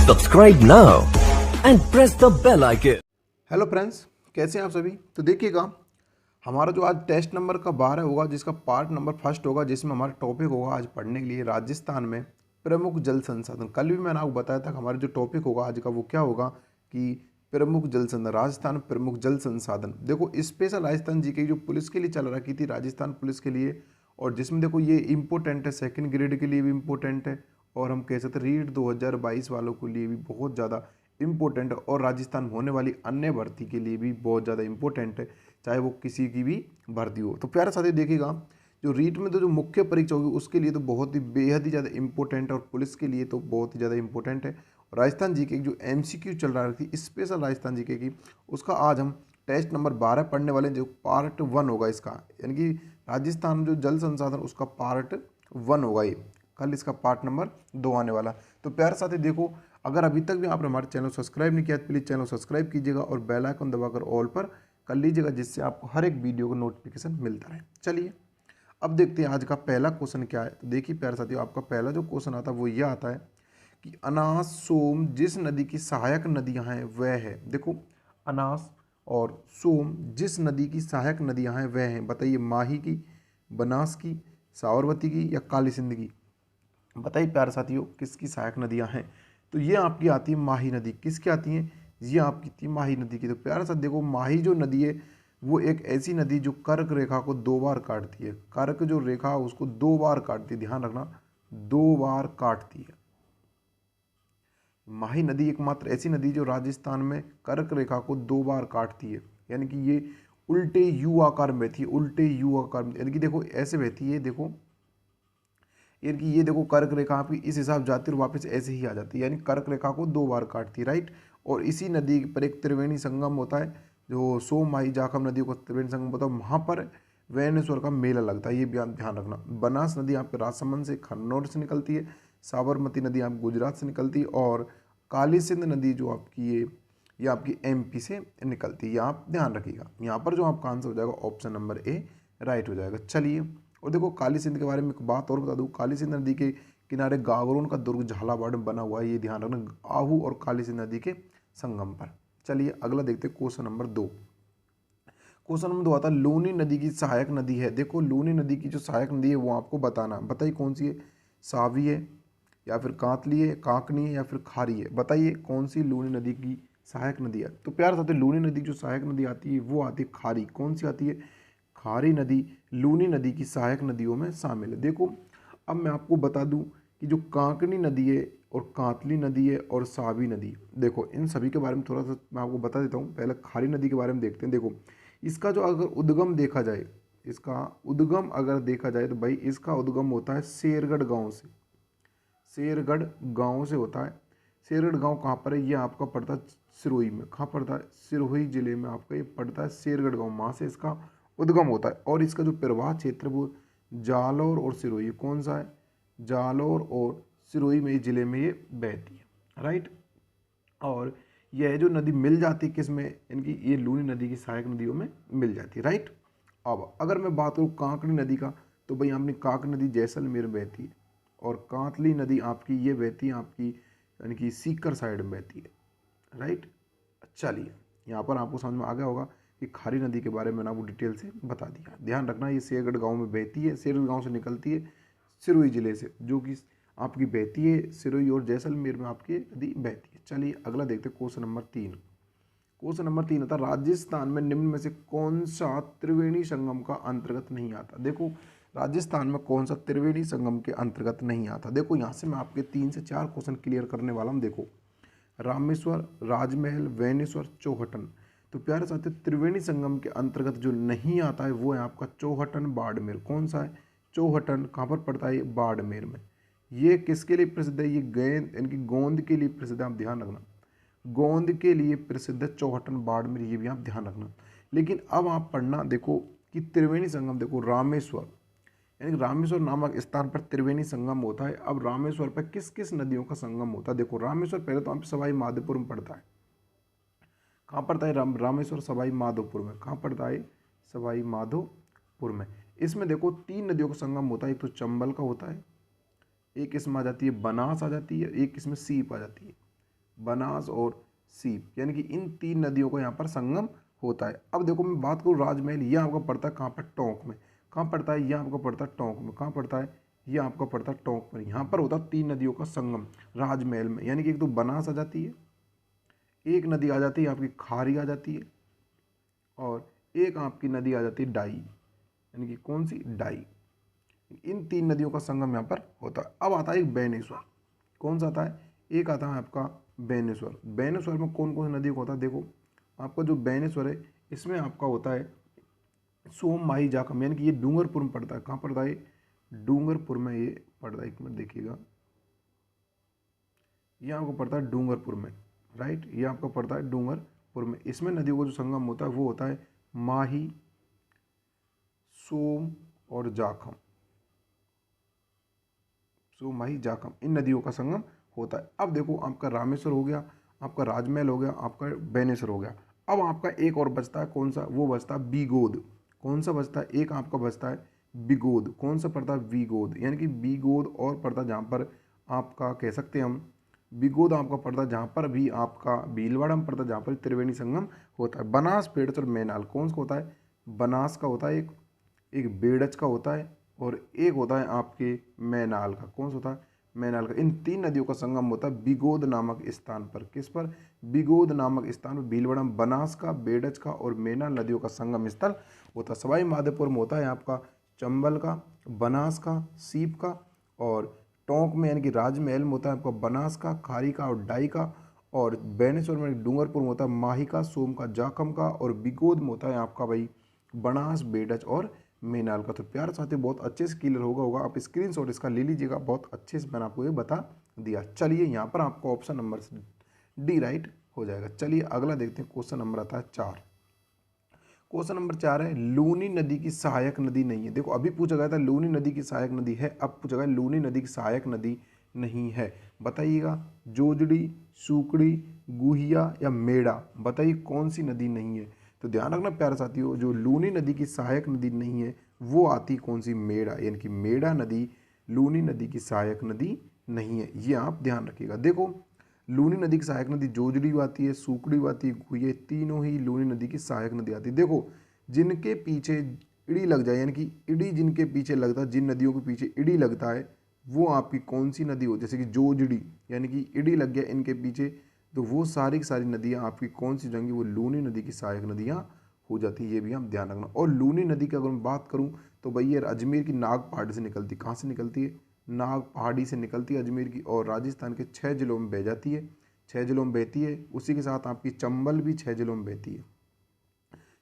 Subscribe now and press the bell icon. Hello friends, कैसे हैं आप सभी। तो देखिएगा, हमारा जो आज टेस्ट नंबर का 12 होगा, जिसका पार्ट नंबर फर्स्ट होगा, जिसमें हमारा टॉपिक होगा आज पढ़ने के लिए राजस्थान में प्रमुख जल संसाधन। कल भी मैंने आपको बताया था कि हमारा जो टॉपिक होगा आज का वो क्या होगा कि प्रमुख जल संसाधन, राजस्थान में प्रमुख जल संसाधन। देखो, स्पेशल राजस्थान जी के जो पुलिस के लिए चल रखी थी, राजस्थान पुलिस के लिए, और जिसमें देखो ये इम्पोर्टेंट है, सेकंड ग्रेड के लिए भी इम्पोर्टेंट है, और हम कह सकते हैं रीट 2022 वालों के लिए भी बहुत ज़्यादा इम्पोर्टेंट है, और राजस्थान में होने वाली अन्य भर्ती के लिए भी बहुत ज़्यादा इम्पोर्टेंट है, चाहे वो किसी की भी भर्ती हो। तो प्यारे साथी देखिएगा, जो रीट में तो जो मुख्य परीक्षा होगी उसके लिए तो बहुत ही बेहद ही ज़्यादा इंपॉर्टेंट है, और पुलिस के लिए तो बहुत ही ज़्यादा इंपॉर्टेंट है। राजस्थान जीके की जो एमसीक्यू चल रहा थी, स्पेशल राजस्थान जीके की, उसका आज हम टेस्ट नंबर 12 पढ़ने वाले हैं, जो पार्ट 1 होगा इसका, यानी कि राजस्थान जो जल संसाधन उसका पार्ट 1 होगा ये। कल इसका पार्ट नंबर 2 आने वाला। तो प्यारे साथी देखो, अगर अभी तक भी आपने हमारे चैनल सब्सक्राइब नहीं किया तो प्लीज़ चैनल सब्सक्राइब कीजिएगा और बेल आइकन दबाकर ऑल पर कर लीजिएगा, जिससे आपको हर एक वीडियो का नोटिफिकेशन मिलता रहे। चलिए अब देखते हैं आज का पहला क्वेश्चन क्या है। तो देखिए प्यारे साथियों, आपका पहला जो क्वेश्चन आता है वो यह आता है कि अनास सोम जिस नदी की सहायक नदियां हैं वह है। देखो, अनास और सोम जिस नदी की सहायक नदियां हैं वह हैं। बताइए, माही की, बनास की, साबरमती की या काली सिंध की। बताइए प्यारे साथियों, किसकी सहायक नदियां हैं। तो ये आपकी आती है माही नदी। किसकी आती है? ये आपकी थी माही नदी की। तो प्यारे साथ देखो, माही जो नदी है वो एक ऐसी नदी जो कर्क रेखा को 2 बार काटती है। कर्क जो रेखा उसको 2 बार काटती है, ध्यान रखना, 2 बार काटती है। माही नदी एकमात्र ऐसी नदी जो राजस्थान में कर्क रेखा को 2 बार काटती है, यानी कि ये उल्टे यू आकार में बहती है, उल्टे यू आकार में, यानी कि देखो ऐसे बहती है। देखो, यानी कि ये देखो कर्क रेखा आपकी इस हिसाब जाती है और वापस ऐसे ही आ जाती है, यानी कर्क रेखा को 2 बार काटती है, राइट। और इसी नदी पर एक त्रिवेणी संगम होता है, जो सोम माही जाखम नदियों का त्रिवेणी संगम होता है, वहाँ पर वैनेश्वर का मेला लगता है, ये ध्यान रखना। बनास नदी आपके राजसमंद से खन्नौर से निकलती है, साबरमती नदी आपकी गुजरात से निकलती है, और काली सिंध नदी जो आपकी ये आपकी एमपी से निकलती है। ये आप ध्यान रखिएगा। यहाँ पर जो आपका आंसर हो जाएगा ऑप्शन नंबर ए राइट हो जाएगा। चलिए, और देखो काली सिंध के बारे में एक बात और बता दूं, काली सिंध नदी के किनारे गागरोन का दुर्ग झालावाड़ में बना हुआ है, ये ध्यान रखना, आहू और काली सिंध नदी के संगम पर। चलिए अगला देखते हैं, क्वेश्चन नंबर 2। क्वेश्चन नंबर 2 आता है लूनी नदी की सहायक नदी है। देखो, लूनी नदी की जो सहायक नदी है वो आपको बताना। बताइए कौन सी है? सावी है, या फिर कांतली है, कांकनी है, या फिर खारी है। बताइए कौन सी लूनी नदी की सहायक नदी है। तो प्यार साथ लूनी नदी की जो सहायक नदी आती है वो आती है खारी। कौन सी आती है? खारी नदी लूनी नदी की सहायक नदियों में शामिल है। देखो, अब मैं आपको बता दूं कि जो कांकनी नदी है और कांतली नदी है और सावी नदी, देखो इन सभी के बारे में थोड़ा सा मैं आपको बता देता हूँ। पहले खारी नदी के बारे में देखते हैं। देखो, इसका जो अगर उद्गम देखा जाए, इसका उद्गम अगर देखा जाए तो भाई इसका उद्गम होता है शेरगढ़ गाँव से। शेरगढ़ गाँव से होता है। शेरगढ़ गाँव कहाँ पर है? ये आपका पड़ता है सिरोही में। कहाँ पड़ता है? सिरोही जिले में आपका ये पड़ता है शेरगढ़ गाँव, वहाँ से इसका उद्गम होता है। और इसका जो प्रवाह क्षेत्र वो जालौर और सिरोही, कौन सा है? जालौर और सिरोही में जिले में ये बहती है, राइट। और यह जो नदी मिल जाती है किस में? इनकी ये लूनी नदी की सहायक नदियों में मिल जाती है, राइट। अब अगर मैं बात करूँ कांकड़ी नदी का, तो भाई आपने कांक नदी जैसलमेर में बहती है, और कांतली नदी आपकी ये बहती है आपकी यानी कि सीकर साइड में बहती है, राइट। चलिए, यहाँ पर आपको समझ में आ गया होगा कि खारी नदी के बारे में मैंने आपको डिटेल से बता दिया। ध्यान रखना, ये शेरगढ़ गांव में बहती है, शेरगढ़ गांव से निकलती है सिरोही जिले से, जो कि आपकी बहती है सिरोही, और जैसलमेर में आपकी नदी बहती है। चलिए अगला देखते हैं, क्वेश्चन नंबर 3। क्वेश्चन नंबर 3 आता, राजस्थान में निम्न में से कौन सा त्रिवेणी संगम का अंतर्गत नहीं आता। देखो, राजस्थान में कौन सा त्रिवेणी संगम के अंतर्गत नहीं आता। देखो, यहाँ से मैं आपके 3 से 4 क्वेश्चन क्लियर करने वाला हूँ। देखो, रामेश्वर, राजमहल, वैनेश्वर, चौहटन। तो प्यारे साथियों, त्रिवेणी संगम के अंतर्गत जो नहीं आता है वो है आपका चौहटन बाड़मेर। कौन सा है? चौहटन कहाँ पर पड़ता है? ये बाड़मेर में। ये किसके लिए प्रसिद्ध है? ये गेंद यानी कि गोंद के लिए प्रसिद्ध है, आप ध्यान रखना, गोंद के लिए प्रसिद्ध है चौहटन बाड़मेर, ये भी आप ध्यान रखना। लेकिन अब आप पढ़ना देखो कि त्रिवेणी संगम, देखो रामेश्वर, यानी कि रामेश्वर नामक स्थान पर त्रिवेणी संगम होता है। अब रामेश्वर पर किस किस नदियों का संगम होता है? देखो, रामेश्वर पहले तो आप सवाई माधोपुर में पड़ता है। कहाँ पड़ता है? रामेश्वर सवाई माधोपुर में। कहाँ पड़ता है? सवाई माधोपुर में। इसमें देखो 3 नदियों का संगम होता है। एक तो चंबल का होता है, एक इसमें आ जाती है बनास आ जाती है, एक इसमें सीप आ जाती है। बनास और सीप, यानी कि इन 3 नदियों का यहाँ पर संगम होता है। अब देखो मैं बात करूँ राजमहल, ये आपका पड़ता है कहाँ पर, टोंक में। कहाँ पड़ता है, ये आपका पड़ता है टोंक में। कहाँ पड़ता है, ये आपका पड़ता है टोंक में। यहाँ पर होता है 3 नदियों का संगम राजमहल में, यानी कि एक तो बनास आ जाती है, एक नदी आ जाती है आपकी खारी आ जाती है, और एक आपकी नदी आ जाती है डाई, यानी कि कौन सी, डाई। इन 3 नदियों का संगम यहाँ पर होता है। अब आता है एक बेनेश्वर, कौन सा आता है, एक आता है आपका बेनेश्वर। बेनेश्वर में कौन कौन सी नदियों का होता है, देखो आपका जो बेनेश्वर है इसमें आपका होता है सोम माही जाखम, यानी कि ये डूंगरपुर में पड़ता है। कहाँ पड़ता है, डूंगरपुर में ये पड़ता है। एक मिनट देखिएगा, ये आपको पड़ता है डूंगरपुर में, राइट, ये आपका पड़ता है डूंगरपुर में। इसमें नदियों का जो संगम होता है वो होता है माही, सोम और जाखम। सोम माही जाखम, इन नदियों का संगम होता है। अब देखो आपका रामेश्वर हो गया, आपका राजमहल हो गया, आपका बेनेश्वर हो गया। अब आपका एक और बचता है, कौन सा, वो बचता है बीगोद। कौन सा बचता है, एक आपका बचता है बिगोद। कौन सा पड़ता है, बीगोद, यानी कि बीगोद और पड़ता है जहाँ पर आपका कह सकते हैं हम, बिगोद आपका पड़ता है जहाँ पर भी आपका भीलवाड़ा में पड़ता है, जहाँ पर त्रिवेणी संगम होता है। बनास, बेड़च और मैनाल, कौन सा होता है, बनास का होता है एक बेड़च का होता है, और एक होता है आपके मैनाल का। कौन सा होता है, मैनाल का। इन 3 नदियों का संगम होता है बिगोद नामक स्थान पर। किस पर, बिगोद नामक स्थान पर भीलवाड़ा में बनास का, बेड़च का और मैनाल नदियों का संगम स्थल होता है। सवाई माधोपुर में होता है आपका चंबल का, बनास का, सीप का, और टोंक में यानी कि राजमहल में होता है आपका बनास का, खारी का और डाई का, और बेनेश्वर में डूंगरपुर में होता है माही का, सोम का, जाखम का, और बिगोद में होता है आपका भाई बनास, बेड़च और मैनाल का। तो प्यार साथियों बहुत अच्छे से क्लियर होगा आप स्क्रीनशॉट इसका ले लीजिएगा, बहुत अच्छे से मैंने आपको ये बता दिया। चलिए यहाँ पर आपको ऑप्शन नंबर डी राइट हो जाएगा। चलिए अगला देखते हैं, क्वेश्चन नंबर आता है 4। क्वेश्चन नंबर 4 है, लूनी नदी की सहायक नदी नहीं है। देखो अभी पूछा गया था लूनी नदी की सहायक नदी है, अब पूछा गया लूनी नदी की सहायक नदी नहीं है। बताइएगा, जोजड़ी, सूकड़ी, गुहिया या मेड़ा, बताइए कौन सी नदी नहीं है। तो ध्यान रखना प्यारे साथियों, जो लूनी नदी की सहायक नदी नहीं है वो आती कौन सी, मेड़ा, यानी कि मेड़ा नदी लूनी नदी की सहायक नदी नहीं है, ये आप ध्यान रखिएगा। देखो लूनी नदी की सहायक नदी जोजड़ी आती है, सूकड़ी आती है, ये तीनों ही लूनी नदी की सहायक नदी आती है। देखो जिनके पीछे इड़ी लग जाए, यानी कि इड़ी जिनके पीछे लगता है, जिन नदियों के पीछे इड़ी लगता है वो आपकी कौन सी नदी हो, जैसे कि जोजड़ी, यानी कि इड़ी लग गया इनके पीछे, तो वो सारी की सारी नदियाँ आपकी कौन सी जाएंगी, वो लूनी नदी की सहायक नदियाँ हो जाती है, ये भी आप ध्यान रखना। और लूनी नदी की अगर मैं बात करूँ तो भैया अजमेर की नाग पहाड़ी से निकलती, कहाँ से निकलती है, नाग पहाड़ी से निकलती है अजमेर की, और राजस्थान के 6 जिलों में बह जाती है, 6 जिलों में बहती है। उसी के साथ आपकी चंबल भी 6 जिलों में बहती है,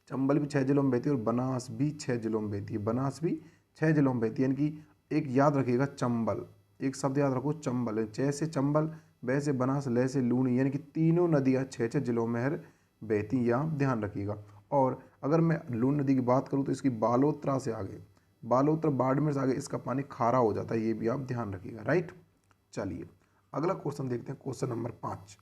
चंबल भी 6 जिलों में बहती है, और बनास भी 6 जिलों में बहती है, बनास भी 6 जिलों में बहती है। यानी कि एक याद रखिएगा चंबल, एक शब्द याद रखो चंबल, च से चंबल, ब से बनास, ल से लूनी, यानी कि तीनों नदियाँ 6 जिलों में हर बहती हैं, ये आप ध्यान रखिएगा। और अगर मैं लून नदी की बात करूँ तो इसकी बालोत्रा से आगे, बालोत्रा बाड़मेर से आगे इसका पानी खारा हो जाता है, ये भी आप ध्यान रखिएगा, राइट। चलिए अगला क्वेश्चन देखते हैं, क्वेश्चन नंबर 5।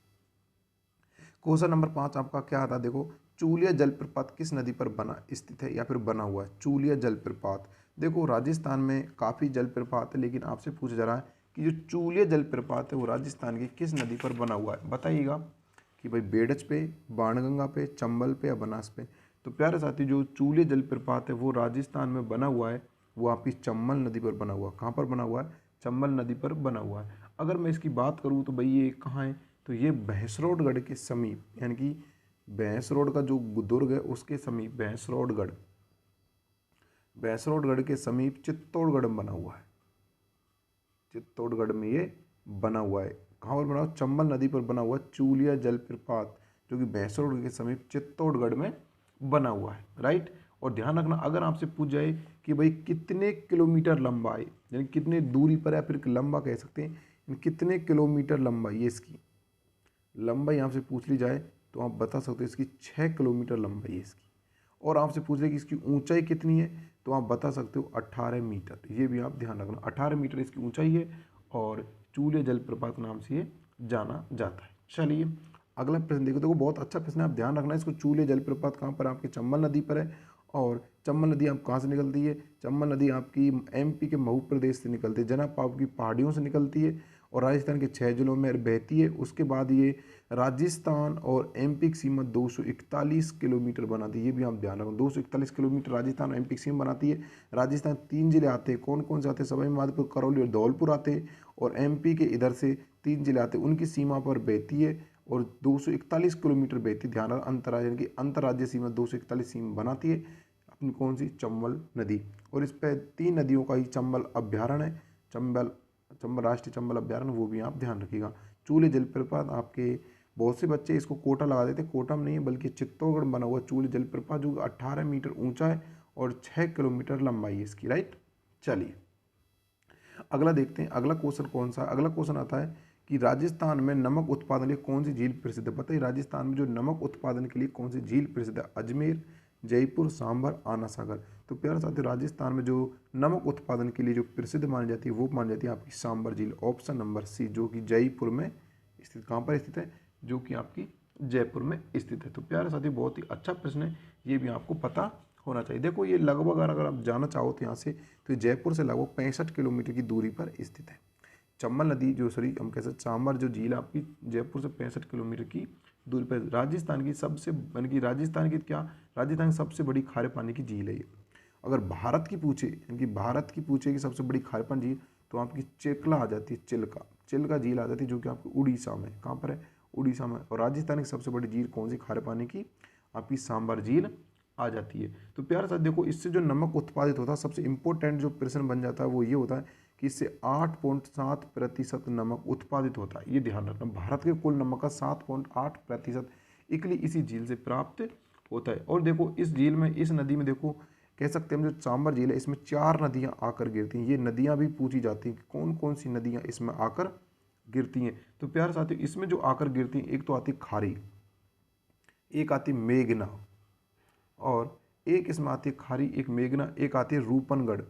क्वेश्चन नंबर 5 आपका क्या आता है, देखो चूलिया जलप्रपात किस नदी पर बना स्थित है या फिर बना हुआ है। चूलिया जलप्रपात, देखो राजस्थान में काफ़ी जलप्रपात है, लेकिन आपसे पूछा जा रहा है कि जो चूलिया जलप्रपात है वो राजस्थान की किस नदी पर बना हुआ है। बताइएगा कि भाई बेड़च पे, बाणगंगा पे, चंबल पे या बनास पे। तो प्यारे साथी जो चूलिया जलप्रपात है वो राजस्थान में बना हुआ है, वो आपकी चंबल नदी पर बना हुआ है। कहाँ पर बना हुआ है, चंबल नदी पर बना हुआ है। अगर मैं इसकी बात करूँ तो भाई ये कहाँ है, तो ये भैंसरोडगढ़ के समीप, यानी कि भैंसरोड का जो दुर्ग है उसके समीप, भैंसरोडगढ़, भैंसरोडगढ़ के समीप चित्तौड़गढ़ में बना हुआ है, चित्तौड़गढ़ में ये बना हुआ है। कहाँ पर बना हुआ, चंबल नदी पर बना हुआ चूलिया जलप्रपात, जो कि भैंसरोड के समीप चित्तौड़गढ़ में बना हुआ है, राइट। और ध्यान रखना अगर आपसे पूछ जाए कि भाई कितने किलोमीटर लंबा है, यानी कितने दूरी पर है, फिर लंबा कह सकते हैं, कितने किलोमीटर लंबा ये इसकी लंबाई आपसे पूछ ली जाए तो आप बता सकते हो इसकी 6 किलोमीटर लंबाई है इसकी। और आपसे पूछ ले कि इसकी ऊंचाई कितनी है तो आप बता सकते हो 18 मीटर, ये भी आप ध्यान रखना, 18 मीटर इसकी ऊंचाई है, और चूलिया जलप्रपात नाम से ये जाना जाता है। चलिए अगला प्रश्न देखो, बहुत अच्छा प्रश्न है, आप ध्यान रखना इसको। चूलिया जलप्रपात कहाँ पर, आपके चंबल नदी पर है, और चंबल नदी आप कहाँ से निकलती है, चंबल नदी आपकी एमपी के मऊ प्रदेश से निकलती है, जनाब आपकी पहाड़ियों से निकलती है, और राजस्थान के 6 जिलों में बहती है। उसके बाद ये राजस्थान और एमपी की सीमा 241 किलोमीटर बनाती है, ये भी आप ध्यान रखो, 241 किलोमीटर राजस्थान और एमपी की सीमा बनाती है। राजस्थान 3 जिले आते हैं, कौन कौन से आते हैं? सवाई माधोपुर, करौली और धौलपुर आते हैं। और एमपी के इधर से 3 जिले आते हैं, उनकी सीमा पर बहती है और 241 किलोमीटर बहती है। ध्यान रखना, अंतर्राज्य यानी कि अंतर्राज्यीय सीमा 241 सीमा बनाती है अपनी कौन सी? चंबल नदी। और इस पर 3 नदियों का ही चंबल अभ्यारण्य है, चंबल राष्ट्रीय चंबल अभ्यारण्य, वो भी आप ध्यान रखिएगा। चूले जलप्रपात, आपके बहुत से बच्चे इसको कोटा लगा देते, कोटा में नहीं है बल्कि चित्तौड़गढ़ बना हुआ चूले जलप्रपात, जो 18 मीटर ऊंचा है और 6 किलोमीटर लंबाई है इसकी, राइट। चलिए अगला देखते हैं, अगला क्वेश्चन कौन सा? अगला क्वेश्चन आता है कि राजस्थान में नमक उत्पादन के लिए कौन सी झील प्रसिद्ध है? बताइए राजस्थान में जो नमक उत्पादन के लिए कौन सी झील प्रसिद्ध है? अजमेर, जयपुर, सांभर, आना सागर। तो प्यारे साथियों, राजस्थान में जो नमक उत्पादन के लिए जो प्रसिद्ध मानी जाती है वो मानी जाती है आपकी सांभर झील, ऑप्शन नंबर सी, जो कि जयपुर में स्थित। कहाँ पर स्थित है? जो कि आपकी जयपुर में स्थित है। तो प्यारे साथियों, बहुत ही अच्छा प्रश्न है, ये भी आपको पता होना चाहिए। देखो ये लगभग अगर आप जाना चाहो तो यहाँ से, तो ये जयपुर से लगभग 65 किलोमीटर की दूरी पर स्थित है। चंबल नदी जो हम कह सकते सांभर जो झील आपकी जयपुर से 65 किलोमीटर की दूरी पर, राजस्थान की सबसे यानी कि राजस्थान की सबसे बड़ी खारे पानी की झील है ये। अगर भारत की पूछे, यानी कि भारत की पूछे कि सबसे बड़ी खारे पानी झील, तो आपकी चिल्का आ जाती है, चिल्का झील आ जाती है, जो कि आपकी उड़ीसा में, कहाँ पर है? उड़ीसा में। और राजस्थान की सबसे बड़ी झील कौन सी खारे पानी की? आपकी सांभर झील आ जाती है। तो प्यारे साथ देखो, इससे जो नमक उत्पादित होता है, सबसे इंपॉर्टेंट जो प्रश्न बन जाता है वो ये होता है कि इससे 8.7% नमक उत्पादित होता है। ये ध्यान रखना, भारत के कुल नमक का 7.8% इकली इसी झील से प्राप्त होता है। और देखो इस झील में, इस नदी में देखो, कह सकते हैं हम जो सांभर झील है, इसमें 4 नदियां आकर गिरती हैं। ये नदियां भी पूछी जाती हैं कि कौन कौन सी नदियां इसमें आकर गिरती हैं। तो प्यारे साथियों, इसमें जो आकर गिरती हैं, एक तो आती खारी, एक आती मेघना, और एक इसमें आती है खारी, एक मेघना, एक आती है रूपनगढ़।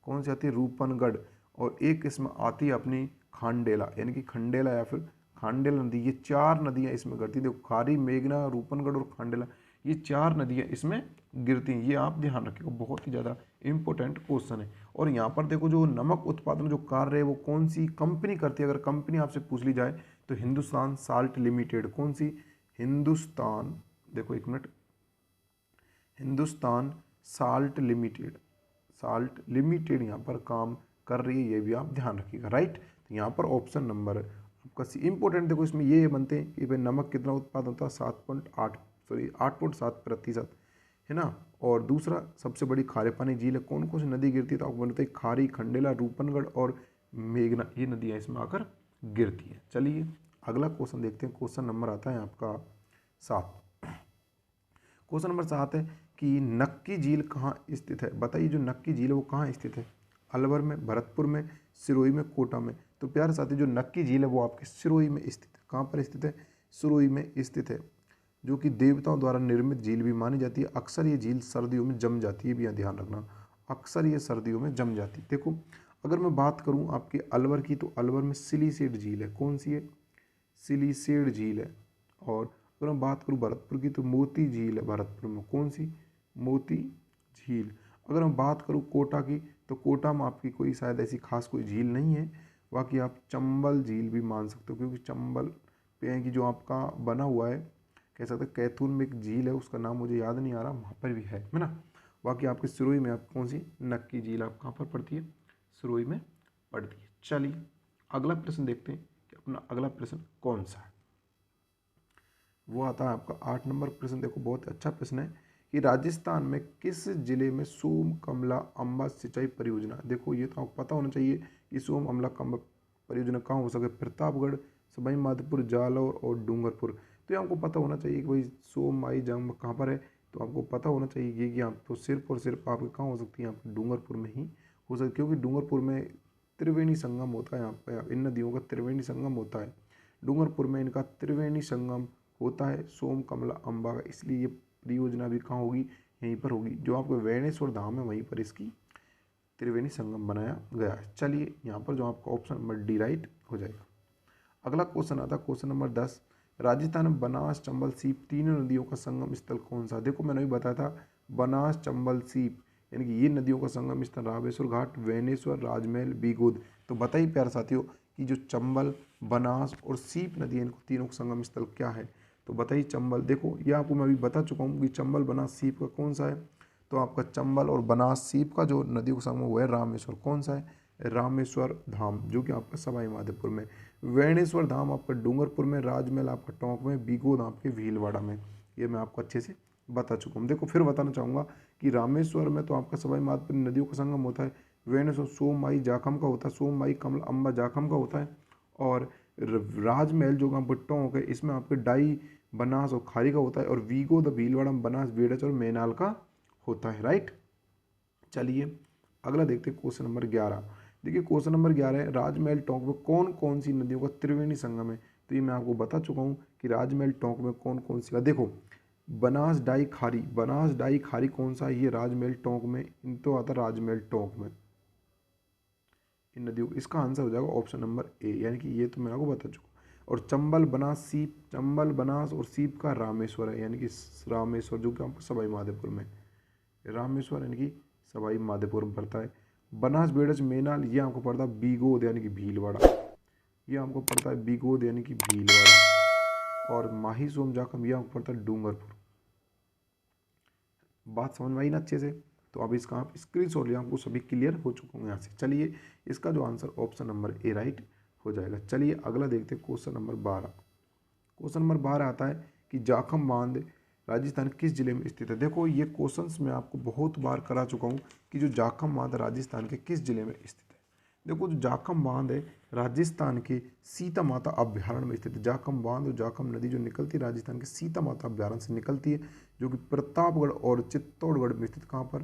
कौन सी आती है? रूपनगढ़। और एक इसमें आती है अपनी खांडेला, यानी कि खंडेला या फिर खांडेला नदी। ये 4 नदियां इसमें गिरती हैं। देखो खारी, मेघना, रूपनगढ़ और खांडेला, ये 4 नदियां इसमें गिरती हैं। ये आप ध्यान रखिएगा, बहुत ही ज़्यादा इंपॉर्टेंट क्वेश्चन है। और यहाँ पर देखो, जो नमक उत्पादन जो कार्य है वो कौन सी कंपनी करती है? अगर कंपनी आपसे पूछ ली जाए तो हिंदुस्तान साल्ट लिमिटेड। कौन सी? हिंदुस्तान, देखो एक मिनट, हिंदुस्तान साल्ट लिमिटेड यहाँ पर काम कर रही है, ये भी आप ध्यान रखिएगा, राइट। तो यहाँ पर ऑप्शन नंबर आपका सी इंपॉर्टेंट। देखो इसमें ये बनते हैं कि भाई नमक कितना उत्पादन होता है? 8.7%, है ना। और दूसरा, सबसे बड़ी खारे पानी झील है, कौन कौन सी नदी गिरती है? तो आपको बनते हैं खारी, खंडेला, रूपनगढ़ और मेघना, ये नदियाँ इसमें आकर गिरती हैं। चलिए अगला क्वेश्चन देखते हैं। क्वेश्चन नंबर आता है आपका 7। क्वेश्चन नंबर 7 है कि नक्की झील कहाँ स्थित है? बताइए जो नक्की झील है वो कहाँ स्थित है? अलवर में, भरतपुर में, सिरोही में, कोटा में। तो प्यारे साथी, जो नक्की झील है वो आपके सिरोही में स्थित है। कहाँ पर स्थित है? सिरोही में स्थित है, जो कि देवताओं द्वारा निर्मित झील भी मानी जाती है। अक्सर ये झील सर्दियों में जम जाती है, भी यहाँ ध्यान रखना, अक्सर ये सर्दियों में जम जाती है। देखो अगर मैं बात करूँ आपके अलवर की, तो अलवर में सिलीसेड झील है। कौन सी है? सिलीसेड झील है। और अगर मैं बात करूँ भरतपुर की, तो मोती झील है भरतपुर में। कौन सी? मोती झील। अगर मैं बात करूँ कोटा की, तो कोटा में आपकी कोई शायद ऐसी खास कोई झील नहीं है। बाकी आप चंबल झील भी मान सकते हो, क्योंकि चंबल पे है कि जो आपका बना हुआ है, कह सकते हैं कैथून में एक झील है, उसका नाम मुझे याद नहीं आ रहा, वहाँ पर भी है ना। बाकी आपके सिरोही में आप कौन सी? नक्की झील आप कहाँ पर पड़ती है? सिरोही में पड़ती है। चलिए अगला प्रश्न देखते हैं कि अपना अगला प्रश्न कौन सा है। वो आता है आपका 8 नंबर प्रश्न। देखो बहुत अच्छा प्रश्न है कि राजस्थान में किस जिले में सोम कमला अम्बा सिंचाई परियोजना। देखो ये तो आपको पता होना चाहिए कि सोम अमला कम्बा परियोजना कहाँ हो सके? प्रतापगढ़, सवाई माधोपुर, जालौर और डूंगरपुर। तो ये आपको पता होना चाहिए कि भाई सोम आई जंग कहाँ पर है। तो आपको पता होना चाहिए कि आप तो सिर्फ और सिर्फ आपके कहाँ हो सकती है? आपके डूंगरपुर में ही हो सकती है, क्योंकि डूंगरपुर में त्रिवेणी संगम होता है। यहाँ पर इन नदियों का त्रिवेणी संगम होता है। डूंगरपुर में इनका त्रिवेणी संगम होता है सोम कमला अम्बा का, इसलिए ये परियोजना भी कहाँ होगी? यहीं पर होगी। जो आपको वेणेश्वर धाम है वहीं पर इसकी त्रिवेणी संगम बनाया गया है। चलिए यहाँ पर जो आपका ऑप्शन नंबर डी राइट हो जाएगा। अगला क्वेश्चन आता है क्वेश्चन नंबर 10। राजस्थान में बनास, चंबल, सीप तीनों नदियों का संगम स्थल कौन सा? देखो मैंने भी बताया था, बनास, चंबल, सीप, यानी कि ये नदियों का संगम स्थल रामेश्वर घाट, वेणेश्वर, राजमहल, बीगोद। तो बताइए प्यारे साथियों कि जो चंबल, बनास और सीप नदी है, इनको तीनों का संगम स्थल क्या है? तो बताइए चंबल, देखो ये आपको मैं अभी बता चुका हूँ कि चंबल, बनास, सीप का कौन सा है? तो आपका चंबल और बनास, सीप का जो नदियों का संगम हुआ है रामेश्वर। कौन सा है? रामेश्वर धाम, जो कि आपका सवाई माधोपुर में। वेणेश्वर धाम आपका डूंगरपुर में, राजमहल आपका टोंक में, बीगोद आपके भीलवाड़ा में। ये मैं आपको अच्छे से बता चुका हूँ। देखो फिर बताना चाहूँगा कि रामेश्वर में तो आपका सवाई माधोपुर नदियों का संगम होता है। वेणेश्वर सोमवाई जाखम का होता है, सोमवाई कमल अम्बा जाखम का होता है। और राजमहल जो आपका टोंक है, इसमें आपके डाई, बनास और खारी का होता है। और वीगो द भीलवाड़ा, बनास, बेड़च और मैनाल का होता है। राइट, चलिए अगला देखते हैं क्वेश्चन नंबर 11। देखिए क्वेश्चन नंबर 11 है, राजमहल टोंक में कौन कौन सी नदियों का त्रिवेणी संगम है? तो ये मैं आपको बता चुका हूँ कि राजमहल टोंक में कौन कौन सी का। देखो बनास डाई खारी, बनास डाई खारी कौन सा है? ये राजमहल टोंक में, इन तो आता राजमहल टोंक में इन नदियों। इसका आंसर हो जाएगा ऑप्शन नंबर ए, यानी कि ये तो मैं आपको बता चुका। और चंबल, बनास, सीप, चंबल, बनास और सीप का रामेश्वर है, यानी कि रामेश्वर, जो कि आपको सवाई माधोपुर में, रामेश्वर यानी कि सवाई माधोपुर में पड़ता है। बनास, बेड़च, मेनाल ये आपको पड़ता है बीगोद यानी कि भीलवाड़ा, ये आपको पड़ता है बीगोद यानी कि भीलवाड़ा। और माही सोम जाखम ये आपको पड़ता है डूंगरपुर। बात समझ में आई ना अच्छे से? तो अब इसका आप स्क्रीनशॉट लिया, आपको सभी क्लियर हो चुका हूँ यहाँ से। चलिए इसका जो answer option number A right हो जाएगा। चलिए अगला देखते हैं क्वेश्चन नंबर 12। क्वेश्चन नंबर 12 आता है कि जाखम बांध राजस्थान किस जिले में स्थित है? देखो ये क्वेश्चंस मैं आपको बहुत बार करा चुका हूँ कि जो जाखम बांध राजस्थान के किस जिले में स्थित है। देखो जो जाखम बांध है राजस्थान के सीता माता अभ्यारण्य में स्थित है। जाखम बांध और जाखम नदी जो निकलती है राजस्थान के सीता माता अभ्यारण्य से निकलती है, जो कि प्रतापगढ़ और चित्तौड़गढ़ में स्थित। कहाँ पर?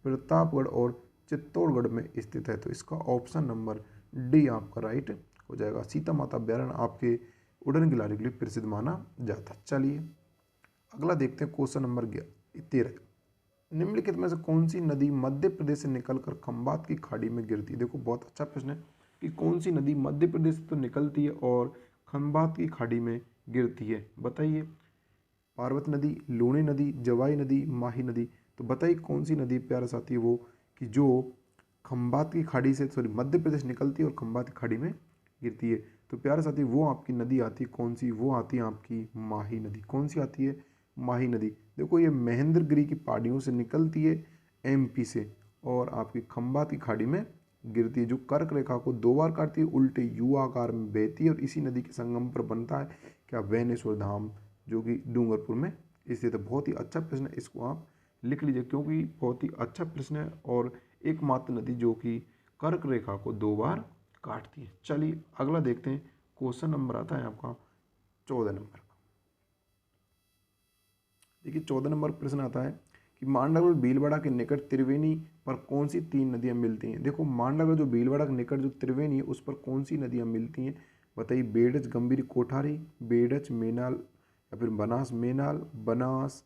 प्रतापगढ़ और चित्तौड़गढ़ में स्थित है। तो इसका ऑप्शन नंबर डी आपका राइट हो जाएगा। सीता माता अभ्यारण्य आपके उड़न गिलहरी के लिए प्रसिद्ध माना जाता है। चलिए अगला देखते हैं क्वेश्चन नंबर 13। निम्नलिखित में से कौन सी नदी मध्य प्रदेश से निकलकर खंबात की खाड़ी में गिरती है? देखो बहुत अच्छा प्रश्न है कि कौन सी नदी मध्य प्रदेश से तो निकलती है और खंबात की खाड़ी में गिरती है? बताइए। पार्वती नदी, लूणी नदी, जवाई नदी, माही नदी। तो बताइए कौन सी नदी प्यारे साथी वो कि जो खंबात की खाड़ी से मध्य प्रदेश निकलती है और खंबात की खाड़ी में गिरती है? तो प्यारे साथी वो आपकी नदी आती है कौन सी? वो आती है आपकी माही नदी। कौन सी आती है? माही नदी। देखो ये महेंद्रगिरी की पहाड़ियों से निकलती है एमपी से और आपकी खंबात की खाड़ी में गिरती है, जो कर्क रेखा को दो बार काटती है, उल्टे यू आकार में बहती है और इसी नदी के संगम पर बनता है क्या? वेनेश्वर धाम, जो कि डूंगरपुर में स्थित है। बहुत ही अच्छा प्रश्न है, इसको आप लिख लीजिए क्योंकि बहुत ही अच्छा प्रश्न है और एकमात्र नदी जो कि कर्क रेखा को दो बार काटती है। चलिए अगला देखते हैं। क्वेश्चन नंबर आता है आपका 14 नंबर का। देखिए 14 नंबर प्रश्न आता है कि मांडगढ़ भीलवाड़ा के निकट त्रिवेणी पर कौन सी तीन नदियां मिलती हैं? देखो मांडगढ़ जो भीलवाड़ा के निकट जो त्रिवेणी है उस पर कौन सी नदियां मिलती हैं? बताइए। बेड़च, गंभीर, कोठारी, बेड़च, मेनाल या फिर बनास, मेनाल, बनास,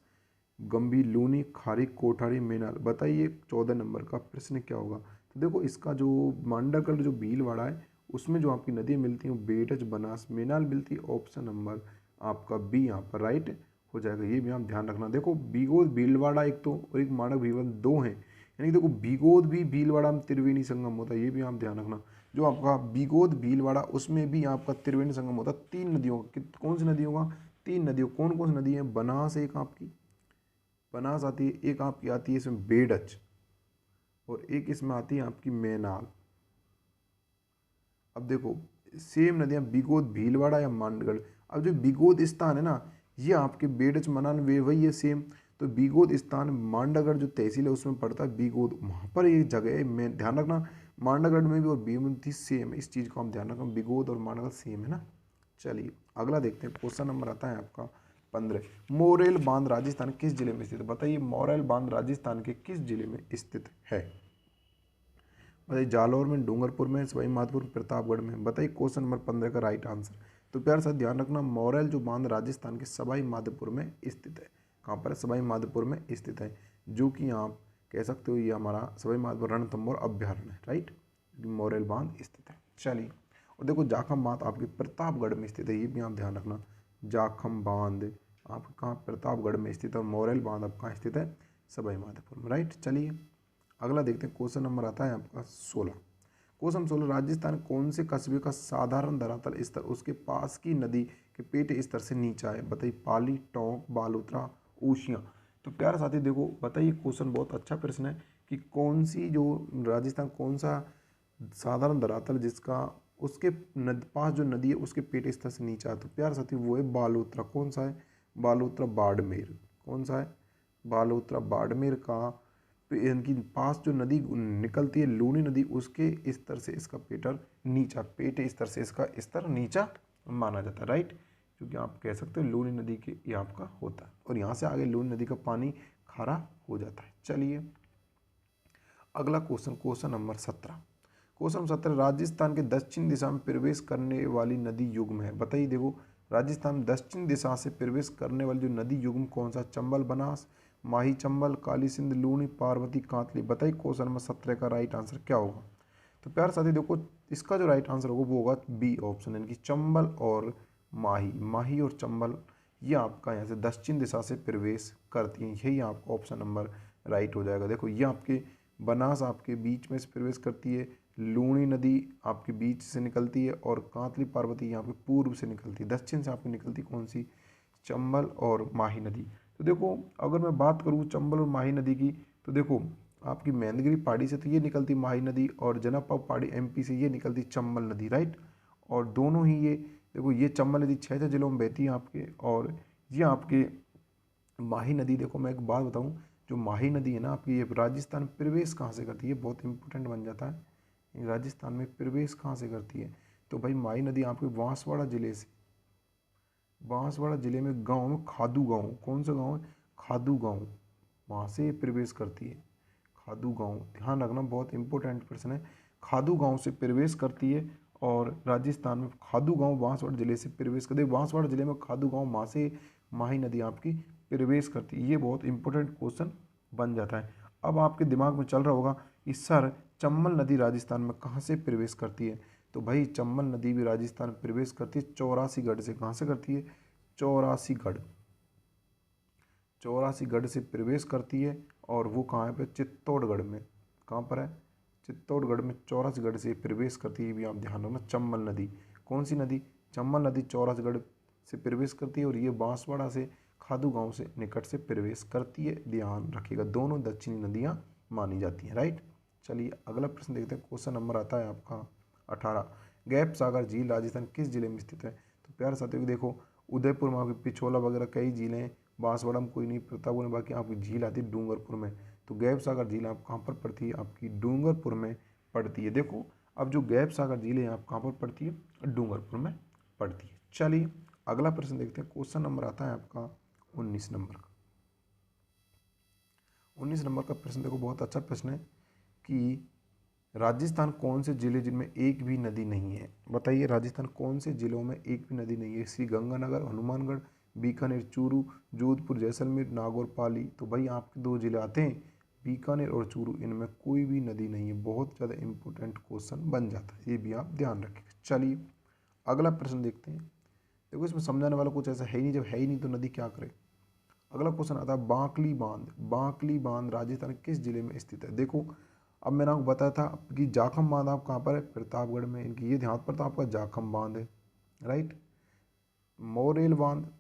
गंभीर, लूनी, खारी, कोठारी, मेनाल। बताइए 14 नंबर का प्रश्न क्या होगा? तो देखो इसका जो मांडगढ़ जो भीलवाड़ा है उसमें जो आपकी नदियाँ मिलती हैं वो बेड़च, बनास, मेनाल मिलती है। ऑप्शन नंबर आपका बी यहाँ पर राइट हो जाएगा। ये भी आप ध्यान रखना। देखो बीगोद भीलवाड़ा एक तो और एक मांडक भीलवाड़ा दो हैं, यानी कि देखो बीगोद भी भीलवाड़ा में त्रिवेणी संगम होता है, ये भी आप ध्यान रखना। जो आपका बीगोद भीलवाड़ा उसमें भी आपका त्रिवेणी संगम होता है तीन नदियों का। कौन सी नदियों का? तीन नदियों। कौन कौन सी नदी है? बनास एक आपकी, बनास आती है, एक आपकी आती है इसमें बेड़च और एक इसमें आती है आपकी मेनाल। अब देखो सेम नदियाँ बीगोद भीलवाड़ा या मांडगढ़। अब जो बीगोद स्थान है ना ये आपके बेड़च, मनान वे वही है सेम। तो बीगोद स्थान मांडगढ़ जो तहसील है उसमें पड़ता है बीगोद, वहाँ पर ये जगह है। मैं ध्यान रखना मांडगढ़ में भी और बीगोद सेम है, इस चीज़ को हम ध्यान रखना। बीगोद और मांडगढ़ सेम है ना। चलिए अगला देखते हैं। क्वेश्चन नंबर आता है आपका 15। मोरेल बांध राजस्थान किस जिले में स्थित है? बताइए मोरेल बांध राजस्थान के किस जिले में स्थित है? बताइए। जालौर में, डूंगरपुर में, सवाई माधोपुर, प्रतापगढ़ में। बताइए क्वेश्चन नंबर 15 का राइट आंसर। तो प्यार साथ ध्यान रखना मोरेल जो बांध राजस्थान के सवाई माधोपुर में स्थित है। कहाँ पर? सवाई माधोपुर में स्थित है, जो कि आप कह सकते हो ये हमारा सवाई माधोपुर रणथंभौर अभ्यारण्य है राइट। मोरेल बांध स्थित है। चलिए और देखो जाखम बांध आपके प्रतापगढ़ में स्थित है, ये भी आप ध्यान रखना। जाखम बांध आपका कहाँ? प्रतापगढ़ में स्थित है और मोरेल बांध आप कहाँ स्थित है? सवाई माधोपुर में राइट। चलिए अगला देखते हैं। क्वेश्चन नंबर आता है आपका 16। क्वेश्चन 16, राजस्थान कौन से कस्बे का साधारण धरातल स्तर उसके पास की नदी के पेट स्तर से नीचा है? बताइए, पाली, टोंक, बालोतरा, ऊशियाँ। तो प्यारे साथी देखो बताइए, क्वेश्चन बहुत अच्छा प्रश्न है कि कौन सी जो राजस्थान कौन सा साधारण धरातल जिसका उसके पास जो नदी है उसके पेट स्तर से नीचा है? तो प्यारे साथी वो है बालोतरा। कौन सा है? बालोतरा बाड़मेर। कौन सा है? बालोतरा बाड़मेर का इनकी पास जो नदी निकलती है लूनी नदी उसके स्तर से इसका पेट स्तर से इसका स्तर नीचा माना जाता है, राइट। क्योंकि आप कह सकते हो लूनी नदी के ये आपका होता है और यहाँ से आगे लूनी नदी का पानी खारा हो जाता है। चलिए अगला क्वेश्चन नंबर 17। क्वेश्चन 17, राजस्थान के दक्षिण दिशा में प्रवेश करने वाली नदी युग्म है? बताइए, देखो राजस्थान में दक्षिण दिशा से प्रवेश करने वाली जो नदी युग्म कौन सा? चंबल, बनास, माही चंबल, काली सिंध, लूनी, पार्वती, कांतली। बताइए क्वेश्चन नंबर 17 का राइट आंसर क्या होगा? तो प्यार साथी देखो इसका जो राइट आंसर होगा वो होगा बी ऑप्शन, यानी कि चंबल और माही और चंबल ये आपका यहाँ से दक्षिण दिशा से प्रवेश करती हैं। यही आपका ऑप्शन नंबर राइट हो जाएगा। देखो ये आपके बनास आपके बीच में से प्रवेश करती है, लूनी नदी आपके बीच से निकलती है और कांतली पार्वती यहाँ पे पूर्व से निकलती है। दक्षिण से आपकी निकलती कौन सी? चंबल और माही नदी। तो देखो अगर मैं बात करूँ चंबल और माही नदी की तो देखो आपकी महेंद्रगिरी पहाड़ी से तो ये निकलती माही नदी और जनकपुर पहाड़ी एमपी से ये निकलती चंबल नदी, राइट। और दोनों ही ये देखो ये चंबल नदी 6 जिलों में बहती है आपके, और ये आपके माही नदी देखो मैं एक बात बताऊं, जो माही नदी है ना आपकी ये राजस्थान में प्रवेश कहाँ से करती है? बहुत इंपॉर्टेंट बन जाता है, ये राजस्थान में प्रवेश कहाँ से करती है? तो भाई माही नदी आपके बांसवाड़ा जिले से, बांसवाड़ा जिले में गांव में खादू गांव, कौन सा गांव है? खादू गांव, वहाँ से प्रवेश करती है। खादू गांव ध्यान रखना, बहुत इंपॉर्टेंट प्रश्न है। खादू गांव से प्रवेश करती है और राजस्थान में खादू गांव बांसवाड़ा जिले से प्रवेश करती है। बांसवाड़ा जिले में खादू गांव वहाँ से माही नदी आपकी प्रवेश करती है। ये बहुत इंपॉर्टेंट क्वेश्चन बन जाता है। अब आपके दिमाग में चल रहा होगा कि सर चंबल नदी राजस्थान में कहाँ से प्रवेश करती है? तो भाई चंबल नदी भी राजस्थान में प्रवेश करती है 84 से। कहाँ से करती है? 84 गढ़ से प्रवेश करती है और वो कहाँ है पे? चित्तौड़गढ़ में। कहाँ पर है? चित्तौड़गढ़ में 84 से प्रवेश करती है। भी आप ध्यान रखना, चंबल नदी कौन सी नदी? चंबल नदी 84 से प्रवेश करती है और ये बांसवाड़ा से खादू गांव से निकट से प्रवेश करती है। ध्यान रखिएगा, दोनों दक्षिणी नदियाँ मानी जाती हैं, राइट। चलिए अगला प्रश्न देखते हैं। क्वेश्चन नंबर आता है आपका 18, गैप सागर झील राजस्थान किस जिले में स्थित है? तो प्यारे साथियों को देखो उदयपुर में आपकी पिछोला वगैरह कई झीलें हैं, बांसवाड़ा में कोई नहीं, प्रतापगढ़ में बाकी आपकी झील आती है डूंगरपुर में। तो गैप सागर झील आप कहाँ पर पड़ती है? आपकी डूंगरपुर में पड़ती है। देखो अब जो गैप सागर झील है आप कहाँ पर पड़ती है? डूंगरपुर में पड़ती है। चलिए अगला प्रश्न देखते हैं। क्वेश्चन नंबर आता है आपका 19 नंबर का। 19 नंबर का प्रश्न देखो बहुत अच्छा प्रश्न है कि राजस्थान कौन से जिले जिनमें एक भी नदी नहीं है? बताइए राजस्थान कौन से जिलों में एक भी नदी नहीं है? श्री गंगानगर, हनुमानगढ़, बीकानेर, चूरू, जोधपुर, जैसलमेर, नागौर, पाली। तो भाई आपके 2 जिले आते हैं बीकानेर और चूरू, इनमें कोई भी नदी नहीं है। बहुत ज़्यादा इंपॉर्टेंट क्वेश्चन बन जाता है, ये भी आप ध्यान रखिएगा। चलिए अगला प्रश्न देखते हैं। देखो इसमें समझाने वाला कुछ ऐसा है ही नहीं, जब है ही नहीं तो नदी क्या करे। अगला क्वेश्चन आता है बांकली बांध। बांकली बांध राजस्थान के किस जिले में स्थित है? देखो अब मैंने आपको बताया था कि जाखम बांध आप कहाँ पर है? प्रतापगढ़ में। इनकी ये ध्यान पर था आपका जाखम बांध है, राइट। मोरेल बांध,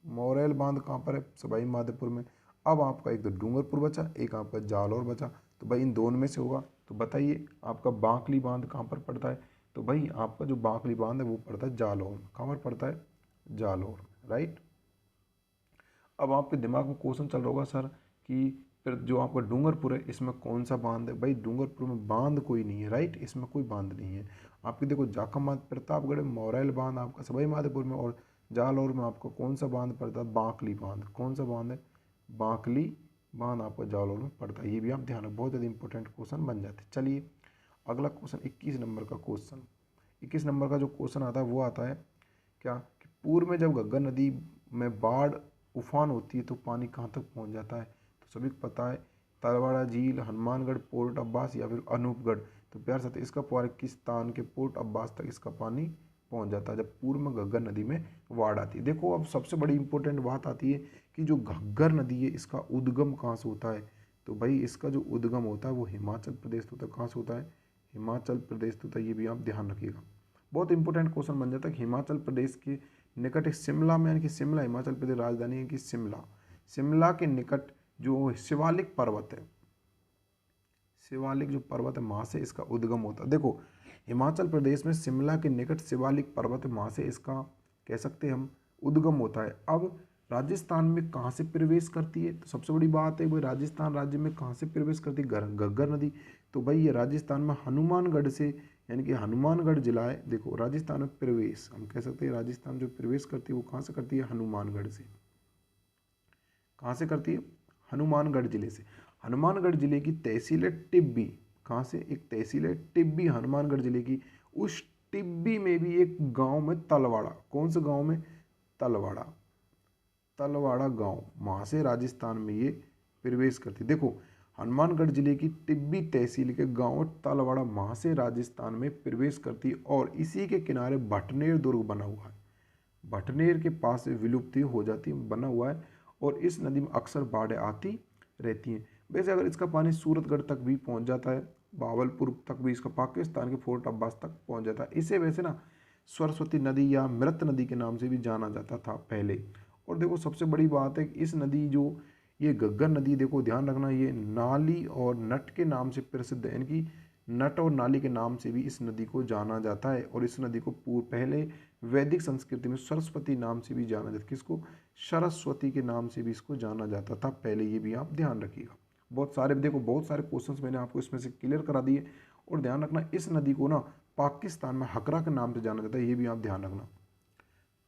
मोरेल बांध कहाँ पर है? सवाई माधोपुर में। अब आपका एक तो डूंगरपुर बचा, एक आपका जालौर बचा। तो भाई इन दोनों में से होगा। तो बताइए आपका बांकली बांध कहाँ पर पड़ता है? तो भाई आपका जो बांकली बांध है वो पड़ता है जालौर में। कहाँ पर पड़ता है? जालौर में, राइट। अब आपके दिमाग में क्वेश्चन चल रहा होगा सर कि फिर जो आपका डूंगरपुर है इसमें कौन सा बांध है? भाई डूंगरपुर में बांध कोई नहीं है, राइट, इसमें कोई बांध नहीं है। आपकी देखो जाखम बांध प्रतापगढ़ में, मोरैल बांध आपका सवाई माधोपुर में, और जालौर में आपको कौन सा बांध पड़ता है? बांकली बांध। कौन सा बांध है? बांकली बांध आपका जालौर में पड़ता है। ये भी आप ध्यान रखें, बहुत ज़्यादा इंपॉर्टेंट क्वेश्चन बन जाते हैं। चलिए अगला क्वेश्चन 21 नंबर का क्वेश्चन। 21 नंबर का जो क्वेश्चन आता है वो आता है क्या कि पूर्व में जब घग्गर नदी में बाढ़ उफान होती है तो पानी कहाँ तक पहुँच जाता है? तो सभी को पता है तलवाड़ा झील, हनुमानगढ़, पोर्ट अब्बास या फिर अनूपगढ़। तो प्यार साथ इसका पाकिस्तान के पोर्ट अब्बास तक इसका पानी पहुंच जाता है जब पूर्व में घग्गर नदी में बाढ़ आती है। देखो अब सबसे बड़ी इंपॉर्टेंट बात आती है कि जो घग्गर नदी है इसका उद्गम कहाँ से होता है? तो भाई इसका जो उद्गम होता है वो हिमाचल प्रदेश होता है। कहाँ से होता है? हिमाचल प्रदेश, तो ये भी आप ध्यान रखिएगा। बहुत इंपॉर्टेंट क्वेश्चन बन जाता है कि हिमाचल प्रदेश के निकट एक शिमला में, यानी कि शिमला हिमाचल प्रदेश राजधानी है कि शिमला, शिमला के निकट जो शिवालिक पर्वत है, शिवालिक जो पर्वत है वहाँ से इसका उद्गम होता है। देखो हिमाचल प्रदेश में शिमला के निकट शिवालिक पर्वत है, वहाँ से इसका कह सकते हैं हम उद्गम होता है। अब राजस्थान में कहाँ से प्रवेश करती है, तो सबसे बड़ी बात है भाई राजस्थान राज्य में कहाँ से प्रवेश करती है, घग्गर नदी। तो भाई ये राजस्थान में हनुमानगढ़ से, यानी कि हनुमानगढ़ जिला है। देखो राजस्थान में प्रवेश हम कह सकते हैं, राजस्थान जो प्रवेश करती है वो कहाँ से करती है, हनुमानगढ़ से। कहाँ से करती है, हनुमानगढ़ जिले से। हनुमानगढ़ जिले की तहसील है टिब्बी, कहाँ से, एक तहसील है टिब्बी हनुमानगढ़ जिले की। उस टिब्बी में भी एक गांव में तलवाड़ा, कौन से गांव में, तलवाड़ा, तलवाड़ा गांव, वहाँ से राजस्थान में ये प्रवेश करती। देखो हनुमानगढ़ जिले की टिब्बी तहसील के गांव तलवाड़ा, वहाँ से राजस्थान में प्रवेश करती और इसी के किनारे भटनेर दुर्ग बना हुआ है। भटनेर के पास से विलुप्ति हो जाती बना हुआ है और इस नदी में अक्सर बाढ़ आती रहती हैं। वैसे अगर इसका पानी सूरतगढ़ तक भी पहुंच जाता है, बावलपुर तक भी इसका, पाकिस्तान के फोर्ट अब्बास तक पहुंच जाता है। इसे वैसे ना सरस्वती नदी या मृत नदी के नाम से भी जाना जाता था पहले। और देखो सबसे बड़ी बात है कि इस नदी जो ये घग्गर नदी, देखो ध्यान रखना, ये नाली और नट के नाम से प्रसिद्ध है, यानी कि नट और नाली के नाम से भी इस नदी को जाना जाता है। और इस नदी को पहले वैदिक संस्कृति में सरस्वती नाम से भी जाना जाता, किसको, सरस्वती के नाम से भी इसको जाना जाता था पहले, ये भी आप ध्यान रखिएगा। बहुत सारे देखो, बहुत सारे क्वेश्चंस मैंने आपको इसमें से क्लियर करा दिए। और ध्यान रखना इस नदी को ना पाकिस्तान में हकरा के नाम से जाना जाता है, ये भी आप ध्यान रखना।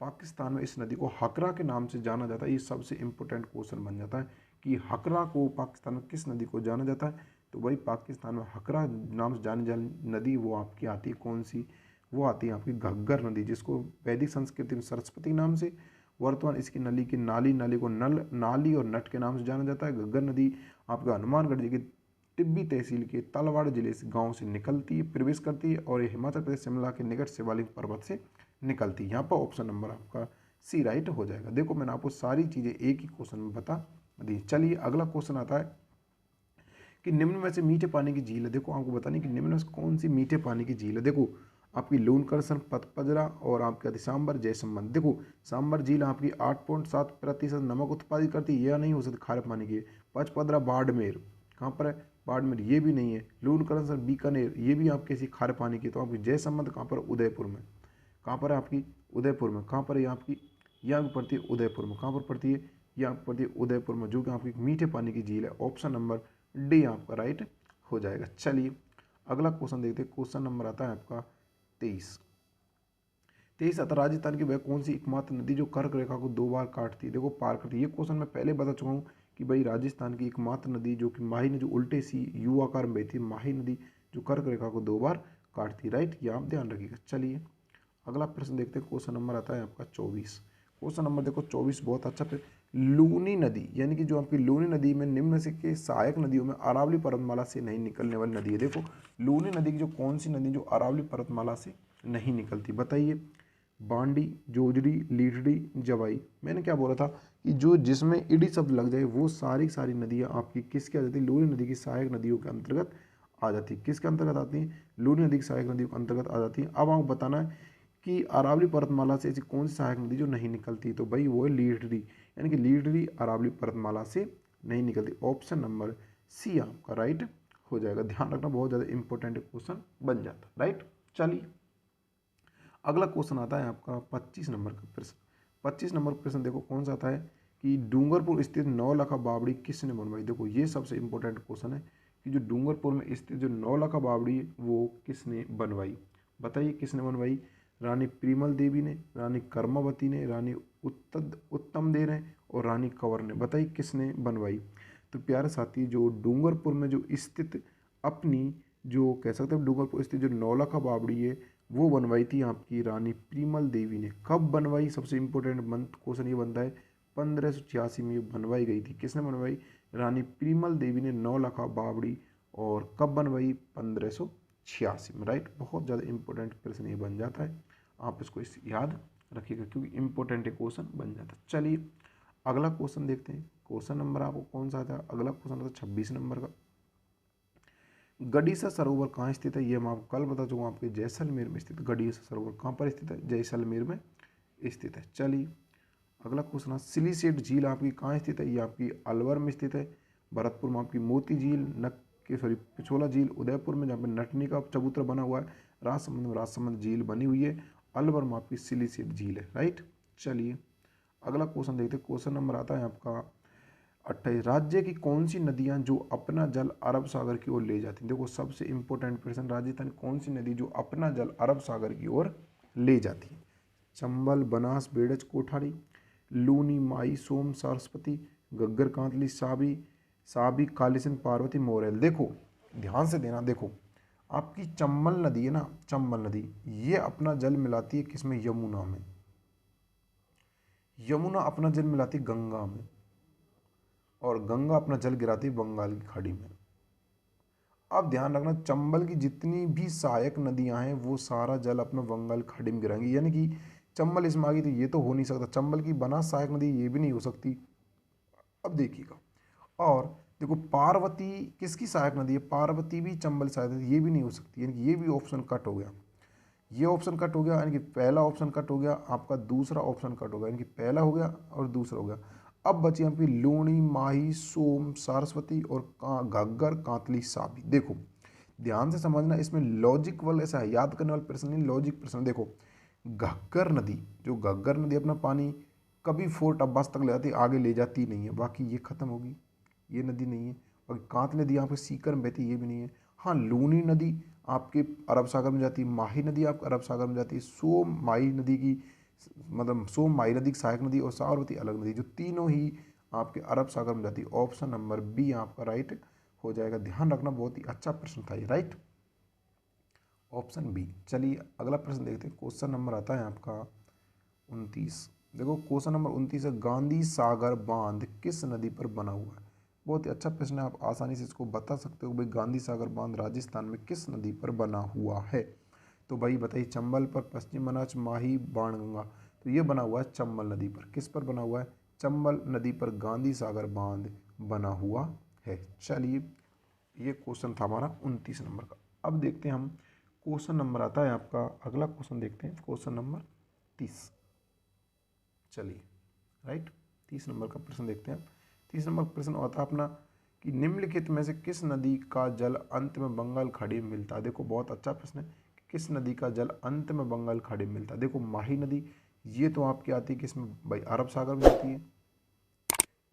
पाकिस्तान में इस नदी को हकरा के नाम से जाना जाता है। ये सबसे इंपॉर्टेंट क्वेश्चन बन जाता है कि हकरा को पाकिस्तान में किस नदी को जाना जाता है, तो वही पाकिस्तान में हकरा नाम से जानी जाने नदी वो आपकी आती है कौन सी, वो आती है आपकी घग्गर नदी, जिसको वैदिक संस्कृति में सरस्वती नाम से, वर्तमान इसकी नली की नाली को नाली और नट के नाम से जाना जाता है। घग्गर नदी आपका हनुमानगढ़ जिले की टिब्बी तहसील के तलवाड़ जिले से गांव से निकलती है, प्रवेश करती है और ये हिमाचल प्रदेश शिमला के निकट शिवालिक पर्वत से निकलती है। यहाँ पर ऑप्शन नंबर आपका सी राइट हो जाएगा। देखो मैंने आपको सारी चीज़ें एक ही क्वेश्चन में बता दी। चलिए अगला क्वेश्चन आता है कि निम्न में से मीठे पानी की झील है। देखो आपको बताने कि निम्न में से कौन सी मीठे पानी की झील है। देखो आपकी लूनकरसन, पतपजरा और आपके आदि सांबर जयसंबंध। देखो सांबर झील आपकी 8.7% नमक उत्पादित करती है, यह नहीं हो सकती खारे पानी की। पचपदरा बाड़मेर, कहाँ पर है, बाड़मेर, ये भी नहीं है। लूनकरसन बीकानेर, ये भी आपकी ऐसी खारे पानी की। तो आपकी जयसंबंध कहाँ पर, उदयपुर में। कहाँ पर है आपकी, उदयपुर में। कहाँ पर है आपकी, यहाँ पड़ती है उदयपुर में। कहाँ पर पड़ती है, यहाँ पड़ती है उदयपुर में, जो कि आपकी मीठे पानी की झील है। ऑप्शन नंबर डी आपका राइट हो जाएगा। चलिए अगला क्वेश्चन देखते हैं। क्वेश्चन नंबर आता है आपका 23 आता राजस्थान की वह कौन सी एकमात्र नदी जो कर्क रेखा को 2 बार काटती है, देखो पार करती है। ये क्वेश्चन मैं पहले बता चुका हूँ कि भाई राजस्थान की एकमात्र नदी जो कि माही नदी, जो उल्टे सी यू आकार में बहती है, माही नदी जो कर्क रेखा को 2 बार काटती है, राइट, ये आप ध्यान रखिएगा। चलिए अगला प्रश्न देखते हैं। क्वेश्चन नंबर आता है आपका 24। क्वेश्चन नंबर देखो 24 बहुत अच्छा। फिर लूनी नदी, यानी कि जो आपकी लूनी नदी में निम्न से के सहायक नदियों में अरावली पर्वतमाला से नहीं निकलने वाली नदी है। देखो लूनी नदी की जो कौन सी नदी जो अरावली पर्वतमाला से नहीं निकलती, बताइए। बांडी, जोजड़ी, लीठड़ी, जवाई। मैंने क्या बोला था कि जो जिसमें इडी शब्द लग जाए वो सारी सारी नदियाँ आपकी किसके आ जाती है, लूनी नदी की सहायक नदियों के अंतर्गत आ जाती है। किसके अंतर्गत आती हैं, लूनी नदी की सहायक नदियों के अंतर्गत आ जाती है। अब आपको बताना है कि अरावली पर्वतमाला से ऐसी कौन सी सहायक नदी जो नहीं निकलती, तो भाई वो है लीडरी, यानी कि लीडरी अरावली पर्वतमाला से नहीं निकलती। ऑप्शन नंबर सी आपका राइट हो जाएगा। ध्यान रखना बहुत ज़्यादा इंपॉर्टेंट क्वेश्चन बन जाता है, राइट। चलिए अगला क्वेश्चन आता है आपका 25 नंबर का प्रश्न। 25 नंबर प्रश्न देखो कौन सा आता है कि डूंगरपुर स्थित नौलखा बावड़ी किसने बनवाई। देखो ये सबसे इंपॉर्टेंट क्वेश्चन है कि जो डूंगरपुर में स्थित जो नौलखा बावड़ी है वो किसने बनवाई, बताइए किसने बनवाई। रानी प्रीमल देवी ने, रानी कर्मावती ने, रानी उत्तम देव ने और रानी कंवर ने। बताइए किसने बनवाई। तो प्यारे साथी जो डूंगरपुर में जो स्थित अपनी जो कह सकते हैं डूंगरपुर स्थित जो नौलखा बावड़ी है वो बनवाई थी आपकी रानी प्रीमल देवी ने। कब बनवाई, सबसे इंपॉर्टेंट क्वेश्चन ये बनता है 1586 में ये बनवाई गई थी। किसने बनवाई, रानी प्रीमल देवी ने नौलखा बावड़ी। और कब बनवाई, 1586 में, राइट। बहुत ज़्यादा इंपॉर्टेंट प्रश्न ये बन जाता है, आप इसको याद रखिएगा क्योंकि इंपॉर्टेंट क्वेश्चन बन जाता है। चलिए अगला क्वेश्चन देखते हैं। क्वेश्चन नंबर आपको कौन सा आता है, अगला क्वेश्चन आता है 26 नंबर का। गडीसा सरोवर कहाँ स्थित है, ये मैं आपको कल बता चुका हूँ, आपके जैसलमेर में स्थित। गडीसा सरोवर कहाँ पर स्थित है, जैसलमेर में स्थित है। चलिए अगला क्वेश्चन है, सिलीसेट झील आपकी कहाँ स्थित है, ये आपकी अलवर में स्थित है। भरतपुर में आपकी मोती झील, पिछोला झील उदयपुर में, जहाँ पे नटनी का चबूतरा बना हुआ है। राजसमंद में राजसमंद झील बनी हुई है। अलवर में आपकी सिलीसेट झील है, राइट। चलिए अगला क्वेश्चन देखते हैं। क्वेश्चन नंबर आता है आपका 28। राज्य की कौन सी नदियां जो अपना जल अरब सागर की ओर ले जाती हैं। देखो सबसे इंपॉर्टेंट क्वेश्चन, राजस्थान की कौन सी नदी जो अपना जल अरब सागर की ओर ले जाती है। चंबल, बनास, बेड़ज, कोठारी, लूनी, माई, सोम, सरस्वती, गग्गर, कांतली, साबी, कालीसिंध, पार्वती, मोरेल। देखो ध्यान से देना, देखो आपकी चंबल नदी है ना, चंबल नदी ये अपना जल मिलाती है किसमें, यमुना में। यमुना अपना जल मिलाती है गंगा में, और गंगा अपना जल गिराती है बंगाल की खाड़ी में। अब ध्यान रखना, चंबल की जितनी भी सहायक नदियां हैं वो सारा जल अपना बंगाल खाड़ी में गिराएंगी, यानी कि चंबल इसमें आ गई तो ये तो हो नहीं सकता। चंबल की बनास सहायक नदी ये भी नहीं हो सकती। अब देखिएगा, और देखो पार्वती किसकी सहायक नदी है, पार्वती भी चंबल सहायक नदी, ये भी नहीं हो सकती, यानी कि ये भी ऑप्शन कट हो गया। ये ऑप्शन कट हो गया, यानी कि पहला ऑप्शन कट हो गया, आपका दूसरा ऑप्शन कट हो गया, यानी कि पहला हो गया और दूसरा हो गया। अब बची आपकी लूणी, माही, सोम, सरस्वती और घग्गर, कांतली, साबी। देखो ध्यान से समझना, इसमें लॉजिक वाला ऐसा याद करने वाला प्रश्न नहीं, लॉजिक प्रश्न। देखो घग्गर नदी, जो घग्गर नदी अपना पानी कभी फोर्ट अब्बास तक ले जाती है, आगे ले जाती नहीं है, बाकी ये खत्म होगी, ये नदी नहीं है। और कांतली नदी यहाँ पे सीकर में बहती है, ये भी नहीं है। हाँ लूनी नदी आपके अरब सागर में जाती है, माही नदी आपके अरब सागर में जाती है, सोम माही नदी की मतलब सोम माही नदी की सहायक नदी, और साबरमती अलग नदी, जो तीनों ही आपके अरब सागर में जाती है। ऑप्शन नंबर बी आपका राइट हो जाएगा। ध्यान रखना, बहुत ही अच्छा प्रश्न था ये, राइट, ऑप्शन बी। चलिए अगला प्रश्न देखते हैं। क्वेश्चन नंबर आता है आपका 29। देखो क्वेश्चन नंबर 29 है, गांधी सागर बांध किस नदी पर बना हुआ है। बहुत ही अच्छा प्रश्न है, आप आसानी से इसको बता सकते हो भाई, गांधी सागर बांध राजस्थान में किस नदी पर बना हुआ है। तो भाई बताइए, चंबल पर, पश्चिम बनास, माही, बाणगंगा। तो ये बना हुआ है चंबल नदी पर। किस पर बना हुआ है, चंबल नदी पर गांधी सागर बांध बना हुआ है। चलिए ये क्वेश्चन था हमारा 29 नंबर का। अब देखते हैं हम क्वेश्चन नंबर आता है आपका, अगला क्वेश्चन देखते हैं, क्वेश्चन नंबर 30। चलिए राइट 30 नंबर का प्रश्न देखते हैं। 30 नंबर का प्रश्न होता है अपना कि निम्नलिखित में से किस नदी का जल अंत में बंगाल खाड़ी में मिलता है। देखो बहुत अच्छा प्रश्न है, किस नदी का जल अंत में बंगाल खाड़ी में मिलता है। देखो माही नदी, ये तो आपकी आती है किसमें भाई, अरब सागर में जाती है,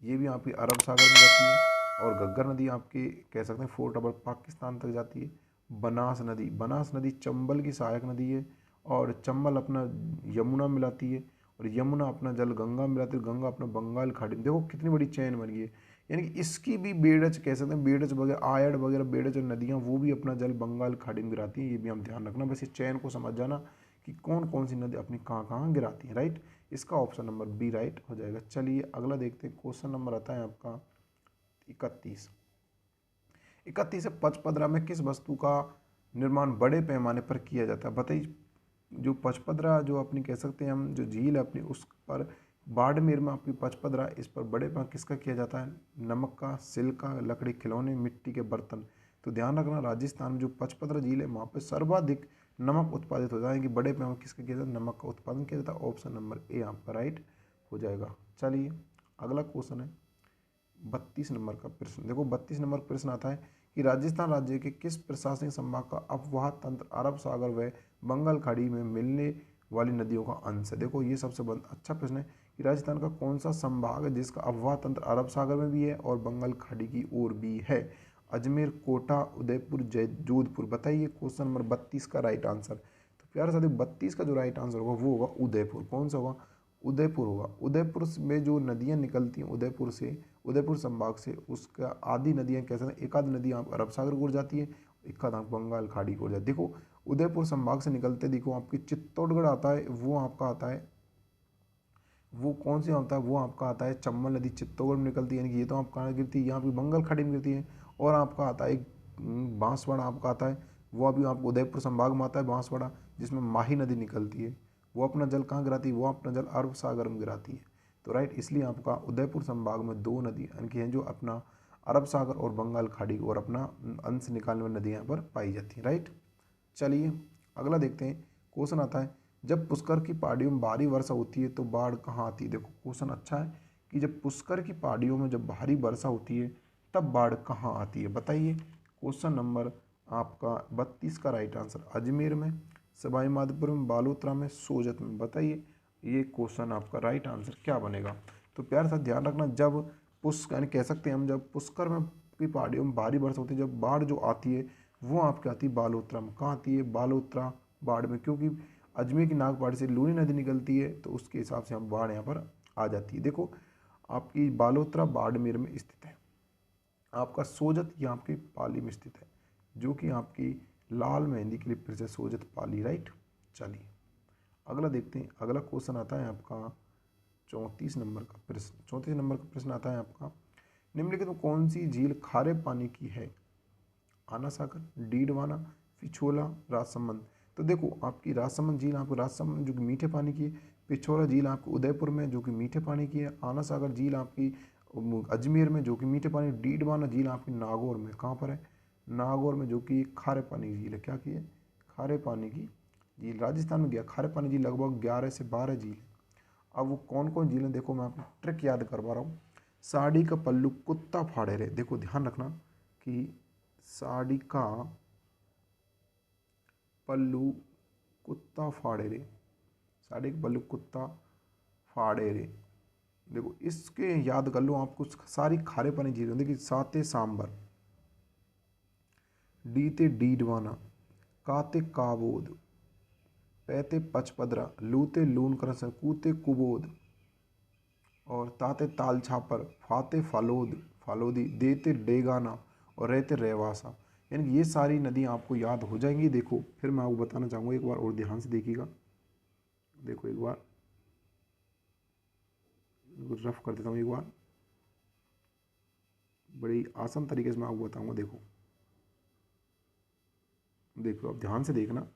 ये भी आपकी अरब सागर में जाती है। और घग्गर नदी आपकी कह सकते हैं फोर्ट अबर पाकिस्तान तक जाती है। बनास नदी, बनास नदी चंबल की सहायक नदी है, और चंबल अपना यमुना मिलाती है, और यमुना अपना जल गंगा मिलाती है, गंगा अपना बंगाल खाड़ी में। देखो कितनी बड़ी चैन बन गई है, यानी कि इसकी भी बेड़ज कह सकते हैं, बेड़ज वगैरह आयड वगैरह बेड़ज और नदियाँ वो भी अपना जल बंगाल खाड़ी में गिराती हैं। ये भी हम ध्यान रखना, बस इस चैन को समझ जाना कि कौन कौन सी नदी अपनी कहाँ कहाँ गिराती हैं, राइट। इसका ऑप्शन नंबर बी राइट हो जाएगा। चलिए अगला देखते हैं। क्वेश्चन नंबर आता है आपका 31। 31 से पचपदरा में किस वस्तु का निर्माण बड़े पैमाने पर किया जाता है। बताइए, जो पचपदरा जो अपनी कह सकते हैं हम, जो झील है अपनी, उस पर बाड़मेर में आपकी पचपदरा, इस पर बड़े पैमाने किसका किया जाता है, नमक का, सिल्क का, लकड़ी, खिलौने, मिट्टी के बर्तन। तो ध्यान रखना, राजस्थान में जो पचपदरा झील है वहाँ पर सर्वाधिक नमक उत्पादित होता है, कि बड़े पैमाने किसका किया जाता है, नमक का उत्पादन किया जाता है। ऑप्शन नंबर ए आपका राइट हो जाएगा। चलिए अगला क्वेश्चन है 32 नंबर का प्रश्न। देखो 32 नंबर प्रश्न आता है कि राजस्थान राज्य के किस प्रशासनिक संभाग का अफवाह तंत्र अरब सागर व बंगाल खाड़ी में मिलने वाली नदियों का अंश है। देखो ये सबसे अच्छा प्रश्न है कि राजस्थान का कौन सा संभाग है जिसका अफवाह तंत्र अरब सागर में भी है और बंगाल खाड़ी की ओर भी है। अजमेर, कोटा, उदयपुर, जोधपुर। बताइए क्वेश्चन नंबर 32 का राइट आंसर। तो प्यारे साथियों 32 का जो राइट आंसर होगा वो होगा उदयपुर। कौन सा होगा, उदयपुर होगा। उदयपुर में जो नदियाँ निकलती हैं उदयपुर से, उदयपुर संभाग से, उसका आधी नदियाँ कैसे हैं, एक आधी नदी आप अरब सागर को ओर जाती है, एक आध बंगाल खाड़ी को ओर जाती है। देखो उदयपुर संभाग से निकलते देखो आपकी चित्तौड़गढ़ आता है, वो आपका आता है, वो कौन सी आता है, वो आपका आता है चंबल नदी चित्तौड़गढ़ में निकलती है, यानी कि ये तो आपका कहाँ गिरती है, यहाँ पे बंगाल खाड़ी में गिरती है। और आपका आता है एक बांसवाड़ा आपका आता है, वो अभी आपको उदयपुर संभाग में आता है बांसवाड़ा, जिसमें माही नदी निकलती है। वो अपना जल कहाँ गिराती है, वो अपना जल अरब सागर में गिराती है। तो राइट, इसलिए आपका उदयपुर संभाग में दो नदी यानी कि हैं जो अपना अरब सागर और बंगाल खाड़ी और अपना अंश निकालने वाली नदियाँ यहाँ पर पाई जाती हैं, राइट। चलिए अगला देखते हैं। क्वेश्चन आता है, जब पुष्कर की पहाड़ियों में भारी वर्षा होती है तो बाढ़ कहाँ आती है। देखो क्वेश्चन अच्छा है कि जब पुष्कर की पहाड़ियों में जब भारी वर्षा होती है तब बाढ़ कहाँ आती है, बताइए। क्वेश्चन नंबर आपका 32 का राइट आंसर अजमेर में, सवाई माधोपुर में, बालोतरा में, सोजत में, बताइए ये क्वेश्चन आपका राइट आंसर क्या बनेगा। तो प्यार साथ ध्यान रखना, जब पुष्कर यानी कह सकते हैं हम, जब पुष्कर में की पहाड़ियों में भारी वर्षा होती है, जब बाढ़ जो आती है वो आपकी आती है बालोतरा में। कहाँ आती है, बालोतरा बाढ़ में, क्योंकि अजमेर की नाग पहाड़ी से लूनी नदी निकलती है तो उसके हिसाब से हम बाढ़ यहाँ पर आ जाती है। देखो आपकी बालोतरा बाड़मेर में स्थित है, आपका सोजत ये आपकी पाली में स्थित है, जो कि आपकी लाल मेहंदी के लिए फिर से सोजत पाली, राइट। चलिए अगला देखते हैं। अगला क्वेश्चन आता है आपका 34 नंबर का प्रश्न। 34 नंबर का प्रश्न आता है आपका, निम्नलिखित में कौन सी झील खारे पानी की है। आना सागर, डीडवाना, पिछोला, राजसमंद। तो देखो आपकी राजसमंद झील आपको राजसमंद जो कि मीठे पानी की है, पिछोला झील आपको उदयपुर में जो कि मीठे पानी की है, आना सागर झील आपकी अजमेर में जो कि मीठे पानी, डीडवाना झील आपकी नागौर में, कहाँ पर है, नागौर में, जो कि खारे पानी की झील है। क्या की है, खारे पानी की झील। राजस्थान में गया खारे पानी झील लगभग 11 से 12 झील है। अब वो कौन कौन झील है, देखो मैं आपको ट्रिक याद करवा रहा हूँ। साड़ी का पल्लू कुत्ता फाड़े रे, देखो ध्यान रखना कि साड़ी का पल्लू कुत्ता फाड़े रे, साड़ी का पल्लू कुत्ता फाड़े रे। देखो इसके याद कर लो आप, कुछ सारी खारे पानी झील। देखिए साते सांबर, डीते डीडवाना, काते काबोद, पैते पचपदरा, लूते लून करसन, कूते कुबोद, और ताते ताल छापर, फाते फालोद फालोदी, देते डेगाना और रहते रेवासा। यानी कि ये सारी नदियाँ आपको याद हो जाएंगी। देखो फिर मैं आपको बताना चाहूँगा एक बार और ध्यान से देखिएगा। देखो एक बार रफ कर देता हूँ, एक बार बड़ी आसान तरीके से मैं आपको बताऊँगा। देखो देखो अब ध्यान से देखना।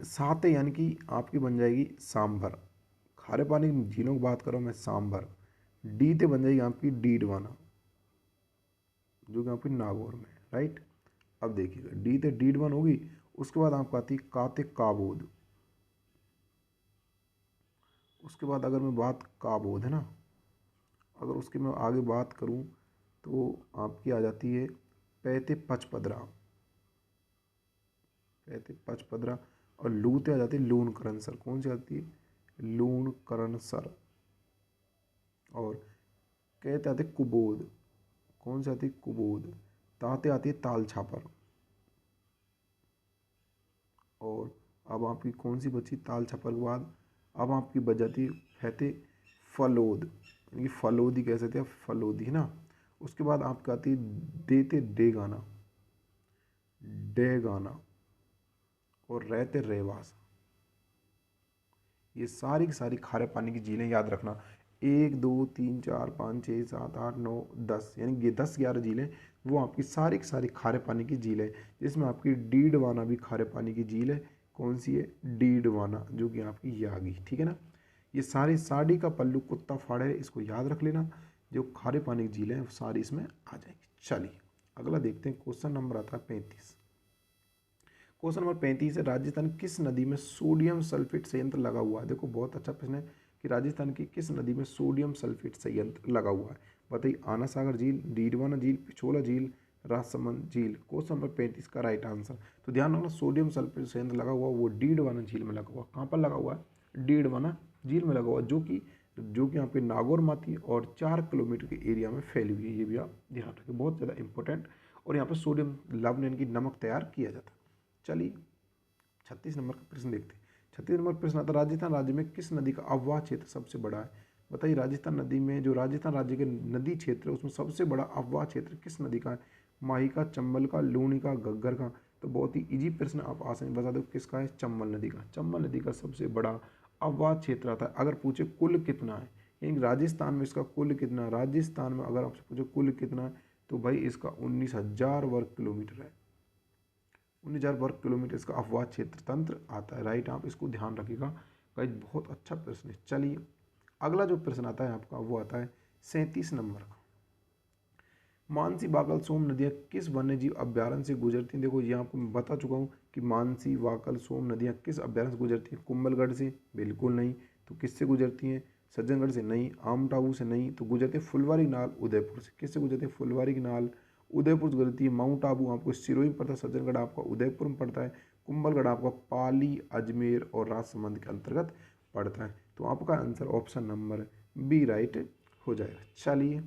साते यानी कि आपकी बन जाएगी सांभर, खारे पानी की झीलों की बात करो मैं सांभर। डी ते बन जाएगी आपकी डीडवाना, जो कि आपकी नागौर में, राइट। अब देखिएगा डी ते डीडवान होगी, उसके बाद आपको आती है काते काबोद। उसके बाद अगर मैं बात काबोद है ना, अगर उसकी मैं आगे बात करूं तो आपकी आ जाती है पैते पचपदरा, पैते पचपदरा। और लूते आ जाती है लून करनसर। कौन सी आती है, लून करनसर। और कहते आते कुबोद, कौन सी आती है, कुबोद। ताते आती है ताल छापर। और अब आपकी कौन सी बची ताल छापर के बाद, अब आपकी बच जाती है फैते फलोद, यानी कि फलोदी कह सकते हैं, फलोदी है ना। उसके बाद आपकी आती है देते डे गाना, डे गाना, और रहते रेवास। ये सारी की सारी खारे पानी की झीलें याद रखना। 1 2 3 4 5 6 7 8 9 10, यानी ये 10-11 झीलें वो आपकी सारी की सारी खारे पानी की झील है, जिसमें आपकी डीडवाना भी खारे पानी की झील है। कौन सी है, डीडवाना, जो कि आपकी यागी, ठीक है ना। ये सारी साड़ी का पल्लू कुत्ता फाड़े, इसको याद रख लेना। जो खारे पानी की झीलें हैं वो सारी इसमें आ जाएगी। चलिए अगला देखते हैं। क्वेश्चन नंबर आता है 35। क्वेश्चन नंबर 35 है, राजस्थान किस नदी में सोडियम सल्फेट संयंत्र लगा हुआ है। देखो बहुत अच्छा प्रश्न है कि राजस्थान की किस नदी में सोडियम सल्फेट संयंत्र लगा हुआ है। बताइए, आना सागर झील, डीडवाना झील, पिछोला झील, राजसमंद झील। क्वेश्चन नंबर 35 का राइट आंसर। तो ध्यान रखना सोडियम सल्फेट संयंत्र लगा हुआ वो डीडवाना झील में लगा हुआ। कहाँ पर लगा हुआ है, डीडवाना झील में लगा हुआ, जो कि यहाँ पे नागौर में आती है और 4 किलोमीटर के एरिया में फैली हुई है। ये भी आप ध्यान रखें, बहुत ज़्यादा इंपॉर्टेंट। और यहाँ पर सोडियम लवण यानी कि नमक तैयार किया जाता है। चलिए 36 नंबर का प्रश्न देखते हैं। 36 नंबर प्रश्न आता है, राजस्थान राज्य में किस नदी का अफवाह क्षेत्र सबसे बड़ा है। बताइए, राजस्थान नदी में जो राजस्थान राज्य के नदी क्षेत्र है उसमें सबसे बड़ा अफवाह क्षेत्र किस नदी का है। माही का, चंबल का, लूनी का, घग्गर का। तो बहुत ही इजी प्रश्न, आप आसानी बता दो किसका है, चंबल नदी का। चंबल नदी का सबसे बड़ा अफवाह क्षेत्र आता है। अगर पूछे कुल कितना है, यानी राजस्थान में इसका कुल कितना है, राजस्थान में अगर आपसे पूछे कुल कितना है तो भाई इसका 19,000 वर्ग किलोमीटर है। 19,000 वर्ग किलोमीटर इसका अफवाह क्षेत्र तंत्र आता है, राइट। आप इसको ध्यान रखिएगा गाइस, बहुत अच्छा प्रश्न है। चलिए अगला जो प्रश्न आता है आपका वो आता है 37 नंबर का। मानसी वाकल सोम नदियाँ किस वन्य जीव अभ्यारण्य से गुजरती हैं? देखो ये आपको मैं बता चुका हूँ कि मानसी वाकल सोम नदियाँ किस अभ्यारण्य से गुजरती हैं? कुंभलगढ़ से बिल्कुल नहीं। तो किससे गुजरती हैं? सज्जनगढ़ से नहीं, आम टाबू से नहीं, तो गुजरती है फुलवारी नाल उदयपुर से। किससे गुजरती है? फुलवारी की नाल उदयपुर से गुजरती है। माउंट आबू आपको सिरोही में पड़ता है, सज्जनगढ़ आपका उदयपुर में पड़ता है, कुंभलगढ़ आपका पाली, अजमेर और राजसमंद के अंतर्गत पड़ता है। तो आपका answer option number B right हो जाएगा। चलिए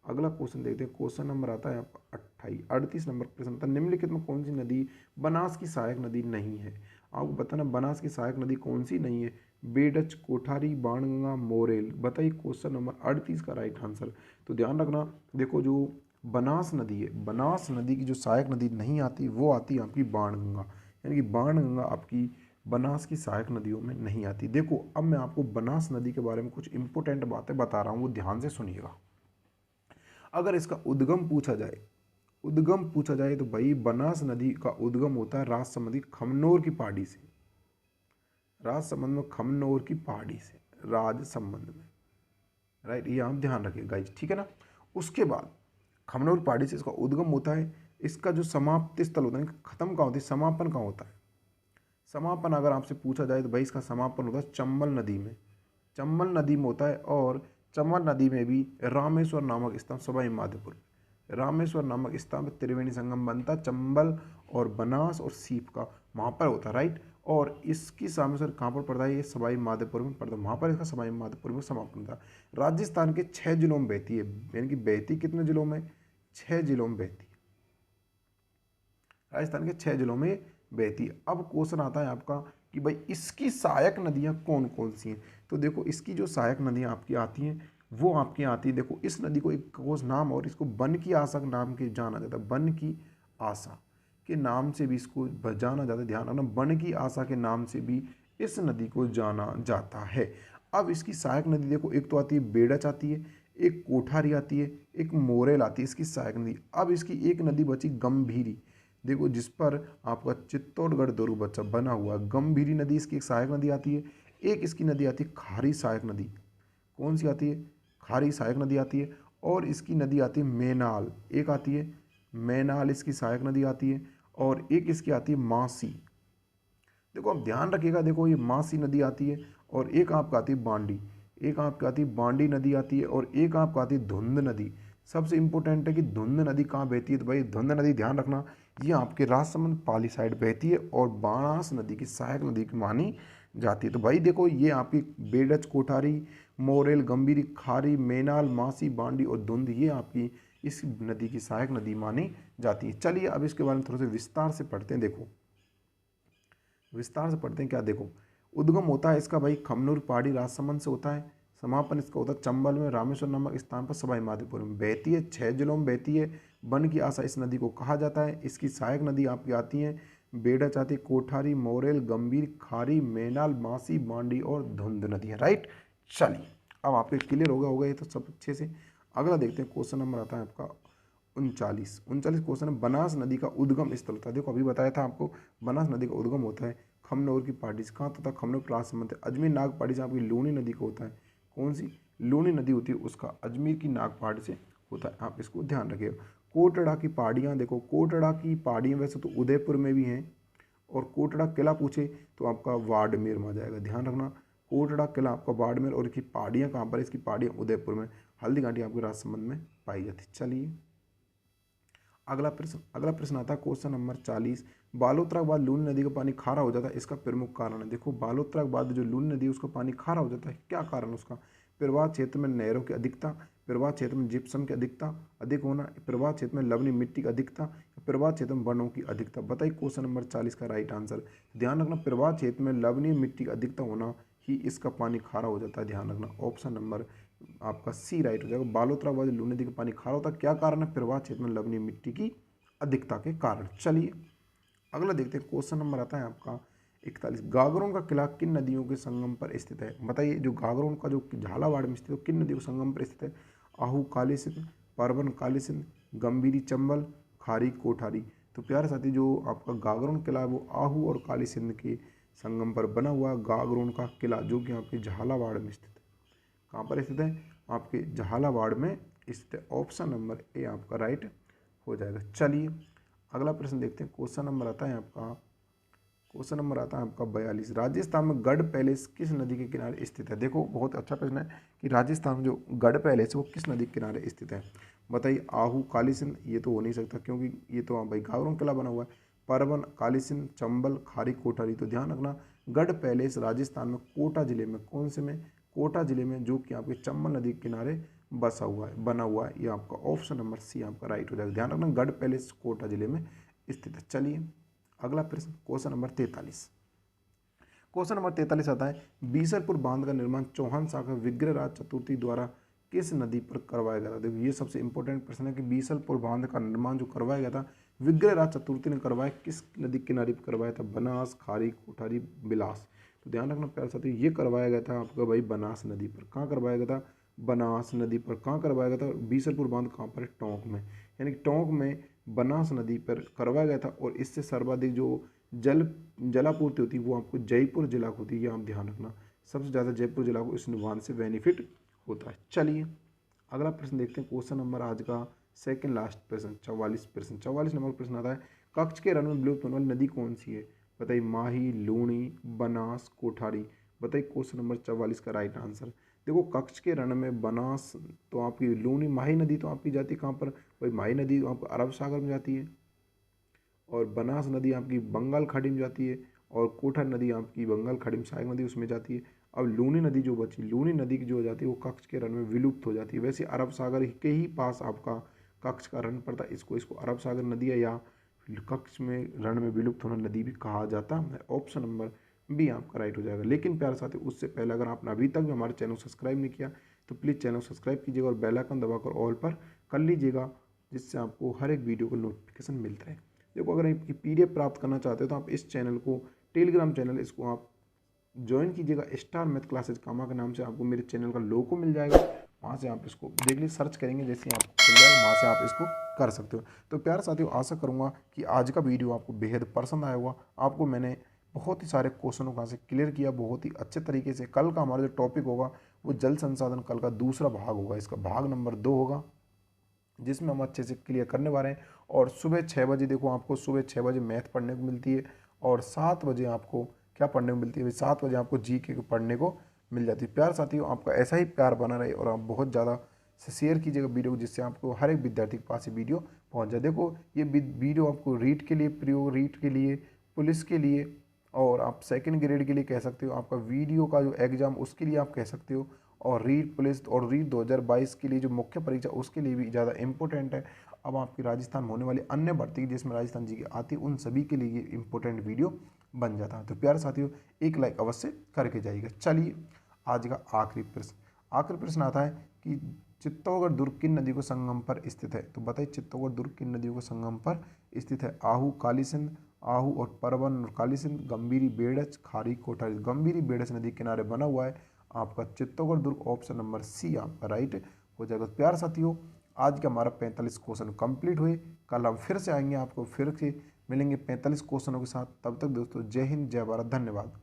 अगला क्वेश्चन देखते हैं। क्वेश्चन नंबर आता है आपका 38 नंबर प्रश्न था, निम्नलिखित में कौन सी नदी बनास की सहायक नदी नहीं है? आपको बताना बनास की सहायक नदी कौन सी नहीं है। बेडच, कोठारी, बाणगंगा, मोरेल। बताइए क्वेश्चन नंबर 38 का राइट आंसर। तो ध्यान रखना, देखो जो बनास नदी है, बनास नदी की जो सहायक नदी नहीं आती वो आती है आपकी बाणगंगा, यानी कि बाणगंगा आपकी बनास की सहायक नदियों में नहीं आती। देखो अब मैं आपको बनास नदी के बारे में कुछ इंपॉर्टेंट बातें बता रहा हूँ, वो ध्यान से सुनिएगा। अगर इसका उद्गम पूछा जाए, उद्गम पूछा जाए तो भाई बनास नदी का उद्गम होता है राजसमंद की खमनोर की पहाड़ी से, राजसमंद में खमनोर की पहाड़ी से, राजसमंद में, राइट, ये आप ध्यान रखिए गाइज, ठीक है ना। उसके बाद खमनोर पहाड़ी से इसका उद्गम होता है। इसका जो समाप्ति स्थल होता है, खत्म कहाँ होती है, समापन कहाँ होता है? समापन अगर आपसे पूछा जाए तो भाई इसका समापन होता है चंबल नदी में, चंबल नदी में होता है। और चंबल नदी में भी रामेश्वर नामक स्थान, सवाई माधोपुर, रामेश्वर नामक स्थान पर त्रिवेणी संगम बनता, चंबल और बनास और सीप का वहाँ पर होता है, राइट। और इसकी रामेश्वर कहाँ पर पड़ता है? ये सवाई माधोपुर में पड़ता है, वहाँ पर इसका सवाई माधोपुर में समापन होता है। राजस्थान के 6 जिलों में बहती है, यानी कि बहती कितने जिलों में? 6 जिलों में बहती है, राजस्थान के 6 जिलों में बहती है। अब क्वेश्चन आता है आपका कि भाई इसकी सहायक नदियाँ कौन कौन सी हैं? तो देखो इसकी जो सहायक नदियाँ आपकी आती हैं वो आपकी आती है, देखो इस नदी को एक कोस नाम और इसको बन की आशा के नाम के जाना जाता है, बन की आशा के नाम से भी इसको जाना जाता है। ध्यान रखना, बन की आशा के नाम से भी इस नदी को जाना जाता है। अब इसकी सहायक नदी देखो, एक तो आती है बेड़च आती है, एक कोठारी आती है, एक मोरेल आती है इसकी सहायक नदी। अब इसकी एक नदी बची गंभीरी, देखो जिस पर आपका चित्तौड़गढ़ दोरू बच्चा बना हुआ है। गंभीरी नदी इसकी एक सहायक नदी आती है। एक इसकी नदी आती है खारी सहायक नदी, कौन सी आती है? खारी सहायक नदी आती है। और इसकी नदी आती है मेनाल, एक आती है मेनाल इसकी सहायक नदी आती है। और एक इसकी आती है मासी, देखो आप ध्यान रखिएगा, देखो ये मासी नदी आती है। और एक आपका आती है बांडी, एक आपकी आती है बांडी नदी आती है। और एक आपका आती है धुंध नदी। सबसे इंपॉर्टेंट है कि धुंध नदी कहाँ बहती है? तो भाई धुंध नदी ध्यान रखना, ये आपके राजसमंद पाली साइड बहती है और बाणास नदी की सहायक नदी की मानी जाती है। तो भाई देखो ये आपकी बेडच, कोठारी, मोरेल, गंभीरी, खारी, मेनाल, मासी, बांडी और धुंध, ये आपकी इस नदी की सहायक नदी मानी जाती है। चलिए अब इसके बारे में थोड़ा सा विस्तार से पढ़ते हैं। देखो विस्तार से पढ़ते हैं क्या, देखो उद्गम होता है इसका भाई खमनूर पहाड़ी राजसमंद से होता है। समापन इसका होता है चंबल में, रामेश्वर नामक स्थान पर, सवाई माधोपुर में बहती है। 6 जिलों में बहती है। बन की आशा इस नदी को कहा जाता है। इसकी सहायक नदी आपकी आती हैं बेड़च आती, कोठारी, मोरेल, गंभीर, खारी, मेनाल, मासी, बांडी और धुंध नदी है, राइट। चलिए अब आपके क्लियर होगा ये तो सब अच्छे से। अगला देखते हैं, क्वेश्चन नंबर आता है आपका 39 क्वेश्चन है, बनास नदी का उद्गम स्थल होता है। देखो अभी बताया था आपको, बनास नदी का उद्गम होता है खमनौर की पहाड़ी से। कहाँ होता है? खमनौर राजसमंद। अजमेर नाग पहाड़ी से आपकी लूनी नदी का होता है, कौन सी लूनी नदी होती है उसका अजमेर की नाग पहाड़ी से होता है, आप इसको ध्यान रखिएगा। कोटड़ा की पहाड़ियाँ, देखो कोटड़ा की पहाड़ियाँ वैसे तो उदयपुर में भी हैं, और कोटड़ा किला पूछे तो आपका बाड़मेर में आ जाएगा, ध्यान रखना। कोटड़ा किला आपका बाड़मेर, और इसकी पहाड़ियाँ कहाँ पर? इसकी पहाड़ियाँ उदयपुर में, हल्दी घाटी आपके राजसमंद में पाई जाती। चलिए अगला प्रश्न आता है क्वेश्चन नंबर 40, बालोतरा के बाद लूनी नदी का पानी खारा हो जाता है, इसका प्रमुख कारण है। देखो बालोतरा के बाद जो लूनी नदी है उसका पानी खारा हो जाता है, क्या कारण उसका? प्रवाह क्षेत्र में नहरों की अधिकता, प्रवाह क्षेत्र में जिप्सम की अधिकता अधिक होना, प्रवाह क्षेत्र में लवणीय मिट्टी की अधिकता, प्रवाह क्षेत्र में वनों की अधिकता। बताइए क्वेश्चन नंबर 40 का राइट आंसर। ध्यान रखना, प्रवाह क्षेत्र में लवणीय मिट्टी की अधिकता होना ही इसका पानी खारा हो जाता है, ध्यान रखना। ऑप्शन नंबर आपका सी राइट हो जाएगा। बालोतरा के बाद लूनी नदी का पानी खारा होता है, क्या कारण है? प्रवाह क्षेत्र में लवणीय मिट्टी की अधिकता के कारण। चलिए अगला देखते हैं, क्वेश्चन नंबर आता है आपका 41, गागरोन का किला किन नदियों के संगम पर स्थित है? बताइए जो गागरोन का जो झालावाड़ में स्थित है किन नदियों के संगम पर स्थित है? आहू काली सिंध, परवन काली सिंध, गंभीरी चंबल, खारी कोठारी। तो प्यारे साथी जो आपका गागरोन किला है वो आहू और काली सिंध के संगम पर बना हुआ गागरोन का किला, जो कि आपके झालावाड़ में स्थित है। कहाँ पर स्थित है? आपके झालावाड़ में स्थित है। ऑप्शन नंबर ए आपका राइट हो जाएगा। चलिए अगला प्रश्न देखते हैं। क्वेश्चन नंबर आता है आपका 42। राजस्थान में गढ़ पैलेस किस नदी के किनारे स्थित है? देखो बहुत अच्छा प्रश्न है कि राजस्थान में जो गढ़ पैलेस है वो किस नदी के किनारे स्थित है? बताइए। आहू, काली सिंध, ये तो हो नहीं सकता क्योंकि ये तो भाई गावरों किला बना हुआ है। परवन, काली सिंध, चंबल, खारी, कोठारी। तो ध्यान रखना गढ़ पैलेस राजस्थान में कोटा जिले में, कौन से में? कोटा जिले में, जो कि आपके चंबल नदी के किनारे बना हुआ है। ये आपका ऑप्शन नंबर सी आपका राइट हो जाएगा। ध्यान रखना गढ़ पैलेस कोटा जिले में स्थित है। चलिए अगला प्रश्न क्वेश्चन नंबर 43। क्वेश्चन नंबर 43 आता है बीसलपुर बांध का निर्माण चौहान शाखा विग्रहराज चतुर्थी द्वारा किस नदी पर करवाया गया था? देखो ये सबसे इंपॉर्टेंट प्रश्न है कि बीसलपुर बांध का निर्माण जो करवाया गया था विग्रहराज चतुर्थी ने करवाया, किस नदी किनारे पर करवाया था? बनास, खारी, कोठारी, बिलास। तो ध्यान रखना प्यारे साथियों, ये करवाया गया था आपका भाई बनास नदी पर। कहाँ करवाया गया था? बनास नदी पर। कहाँ करवाया गया था? बीसलपुर बांध कहाँ पर है? टोंक में। यानी कि टोंक में बनास नदी पर करवाया गया था। और इससे सर्वाधिक जो जलापूर्ति होती है वो आपको जयपुर जिला को होती है, ये आप ध्यान रखना। सबसे ज़्यादा जयपुर जिला को इस बांध से बेनिफिट होता है। चलिए अगला प्रश्न देखते हैं। क्वेश्चन नंबर आज का सेकंड लास्ट प्रश्न 44 नंबर प्रश्न आता है कच्छ के रण में विलुप्त होने वाली नदी कौन सी है? बताइए। माही, लूणी, बनास, कोठारी। बताइए क्वेश्चन नंबर 44 का राइट आंसर। देखो कच्छ के रण में बनास तो आपकी, लूणी, माही नदी तो आपकी जाती है कहाँ पर भाई? माही नदी तो आपको अरब सागर में जाती है और बनास नदी आपकी बंगाल खाड़ी में जाती है और कोठारी नदी आपकी बंगाल खाड़ी में सहायक नदी उसमें जाती है। अब लूनी नदी जो बची, लूनी नदी की जो हो जाती है वो कच्छ के रण में विलुप्त हो जाती है। वैसे अरब सागर के ही पास आपका कच्छ का रण पड़ता है, इसको अरब सागर नदी है या कच्छ में रण में विलुप्त होना नदी भी कहा जाता है। ऑप्शन नंबर बी आपका राइट हो जाएगा। लेकिन प्यारे साथी उससे पहले अगर आपने अभी तक भी हमारे चैनल सब्सक्राइब नहीं किया तो प्लीज़ चैनल सब्सक्राइब कीजिएगा और बेल आइकन दबाकर ऑल पर कर लीजिएगा, जिससे आपको हर एक वीडियो को नोटिफिकेशन मिलता है। देखो अगर आप PDF प्राप्त करना चाहते हो तो आप इस चैनल को, टेलीग्राम चैनल, इसको आप ज्वाइन कीजिएगा। स्टार मैथ क्लासेज कामा के नाम से आपको मेरे चैनल का लोगो मिल जाएगा, वहाँ से आप इसको देख लीजिए, सर्च करेंगे जैसे ही आपको मिल जाएगा वहाँ से आप इसको कर सकते हो। तो प्यारे साथियों आशा करूँगा कि आज का वीडियो आपको बेहद पसंद आया होगा। आपको मैंने बहुत ही सारे क्वेश्चनों का से क्लियर किया बहुत ही अच्छे तरीके से। कल का हमारा जो टॉपिक होगा वो जल संसाधन, कल का दूसरा भाग होगा, इसका भाग नंबर 2 होगा जिसमें हम अच्छे से क्लियर करने वाले हैं। और सुबह 6 बजे देखो आपको सुबह 6 बजे मैथ पढ़ने को मिलती है और 7 बजे आपको क्या पढ़ने को मिलती है? 7 बजे आपको GK पढ़ने को मिल जाती है। प्यार साथियों आपका ऐसा ही प्यार बना रहे और आप बहुत ज़्यादा से शेयर कीजिएगा वीडियो को, जिससे आपको हर एक विद्यार्थी के पास ये वीडियो पहुँच जाए। देखो ये वीडियो आपको रीट के लिए, रीट के लिए, पुलिस के लिए और आप सेकंड ग्रेड के लिए कह सकते हो, आपका वीडियो का जो एग्ज़ाम उसके लिए आप कह सकते हो, और रीट पुलिस और रीट 2022 के लिए जो मुख्य परीक्षा उसके लिए भी ज़्यादा इंपॉर्टेंट है। अब आपकी राजस्थान में होने वाली अन्य भर्ती जिसमें राजस्थान जी की आती है उन सभी के लिए ये इंपॉर्टेंट वीडियो बन जाता है। तो प्यारे साथियों एक लाइक अवश्य करके जाइएगा। चलिए आज का आखिरी प्रश्न आता है कि चित्तौड़गढ़ दुर्ग किन नदी को संगम पर स्थित है? तो बताइए चित्तौड़गढ़ दुर्ग किन नदियों को संगम पर स्थित है? आहू, काली सिंध, आहू और परवन और काली सिंध, गंभीरी, बेड़च, खारी, कोठारी। गंभीरी बेड़च नदी किनारे बना हुआ है आपका चित्तौड़गढ़ दुर्ग। ऑप्शन नंबर सी आपका राइट हो जाएगा। तो प्यार साथियों आज का हमारा 45 क्वेश्चन कंप्लीट हुए। कल हम फिर से आएंगे, आपको फिर से मिलेंगे 45 क्वेश्चनों के साथ। तब तक दोस्तों जय हिंद, जय भारत, धन्यवाद।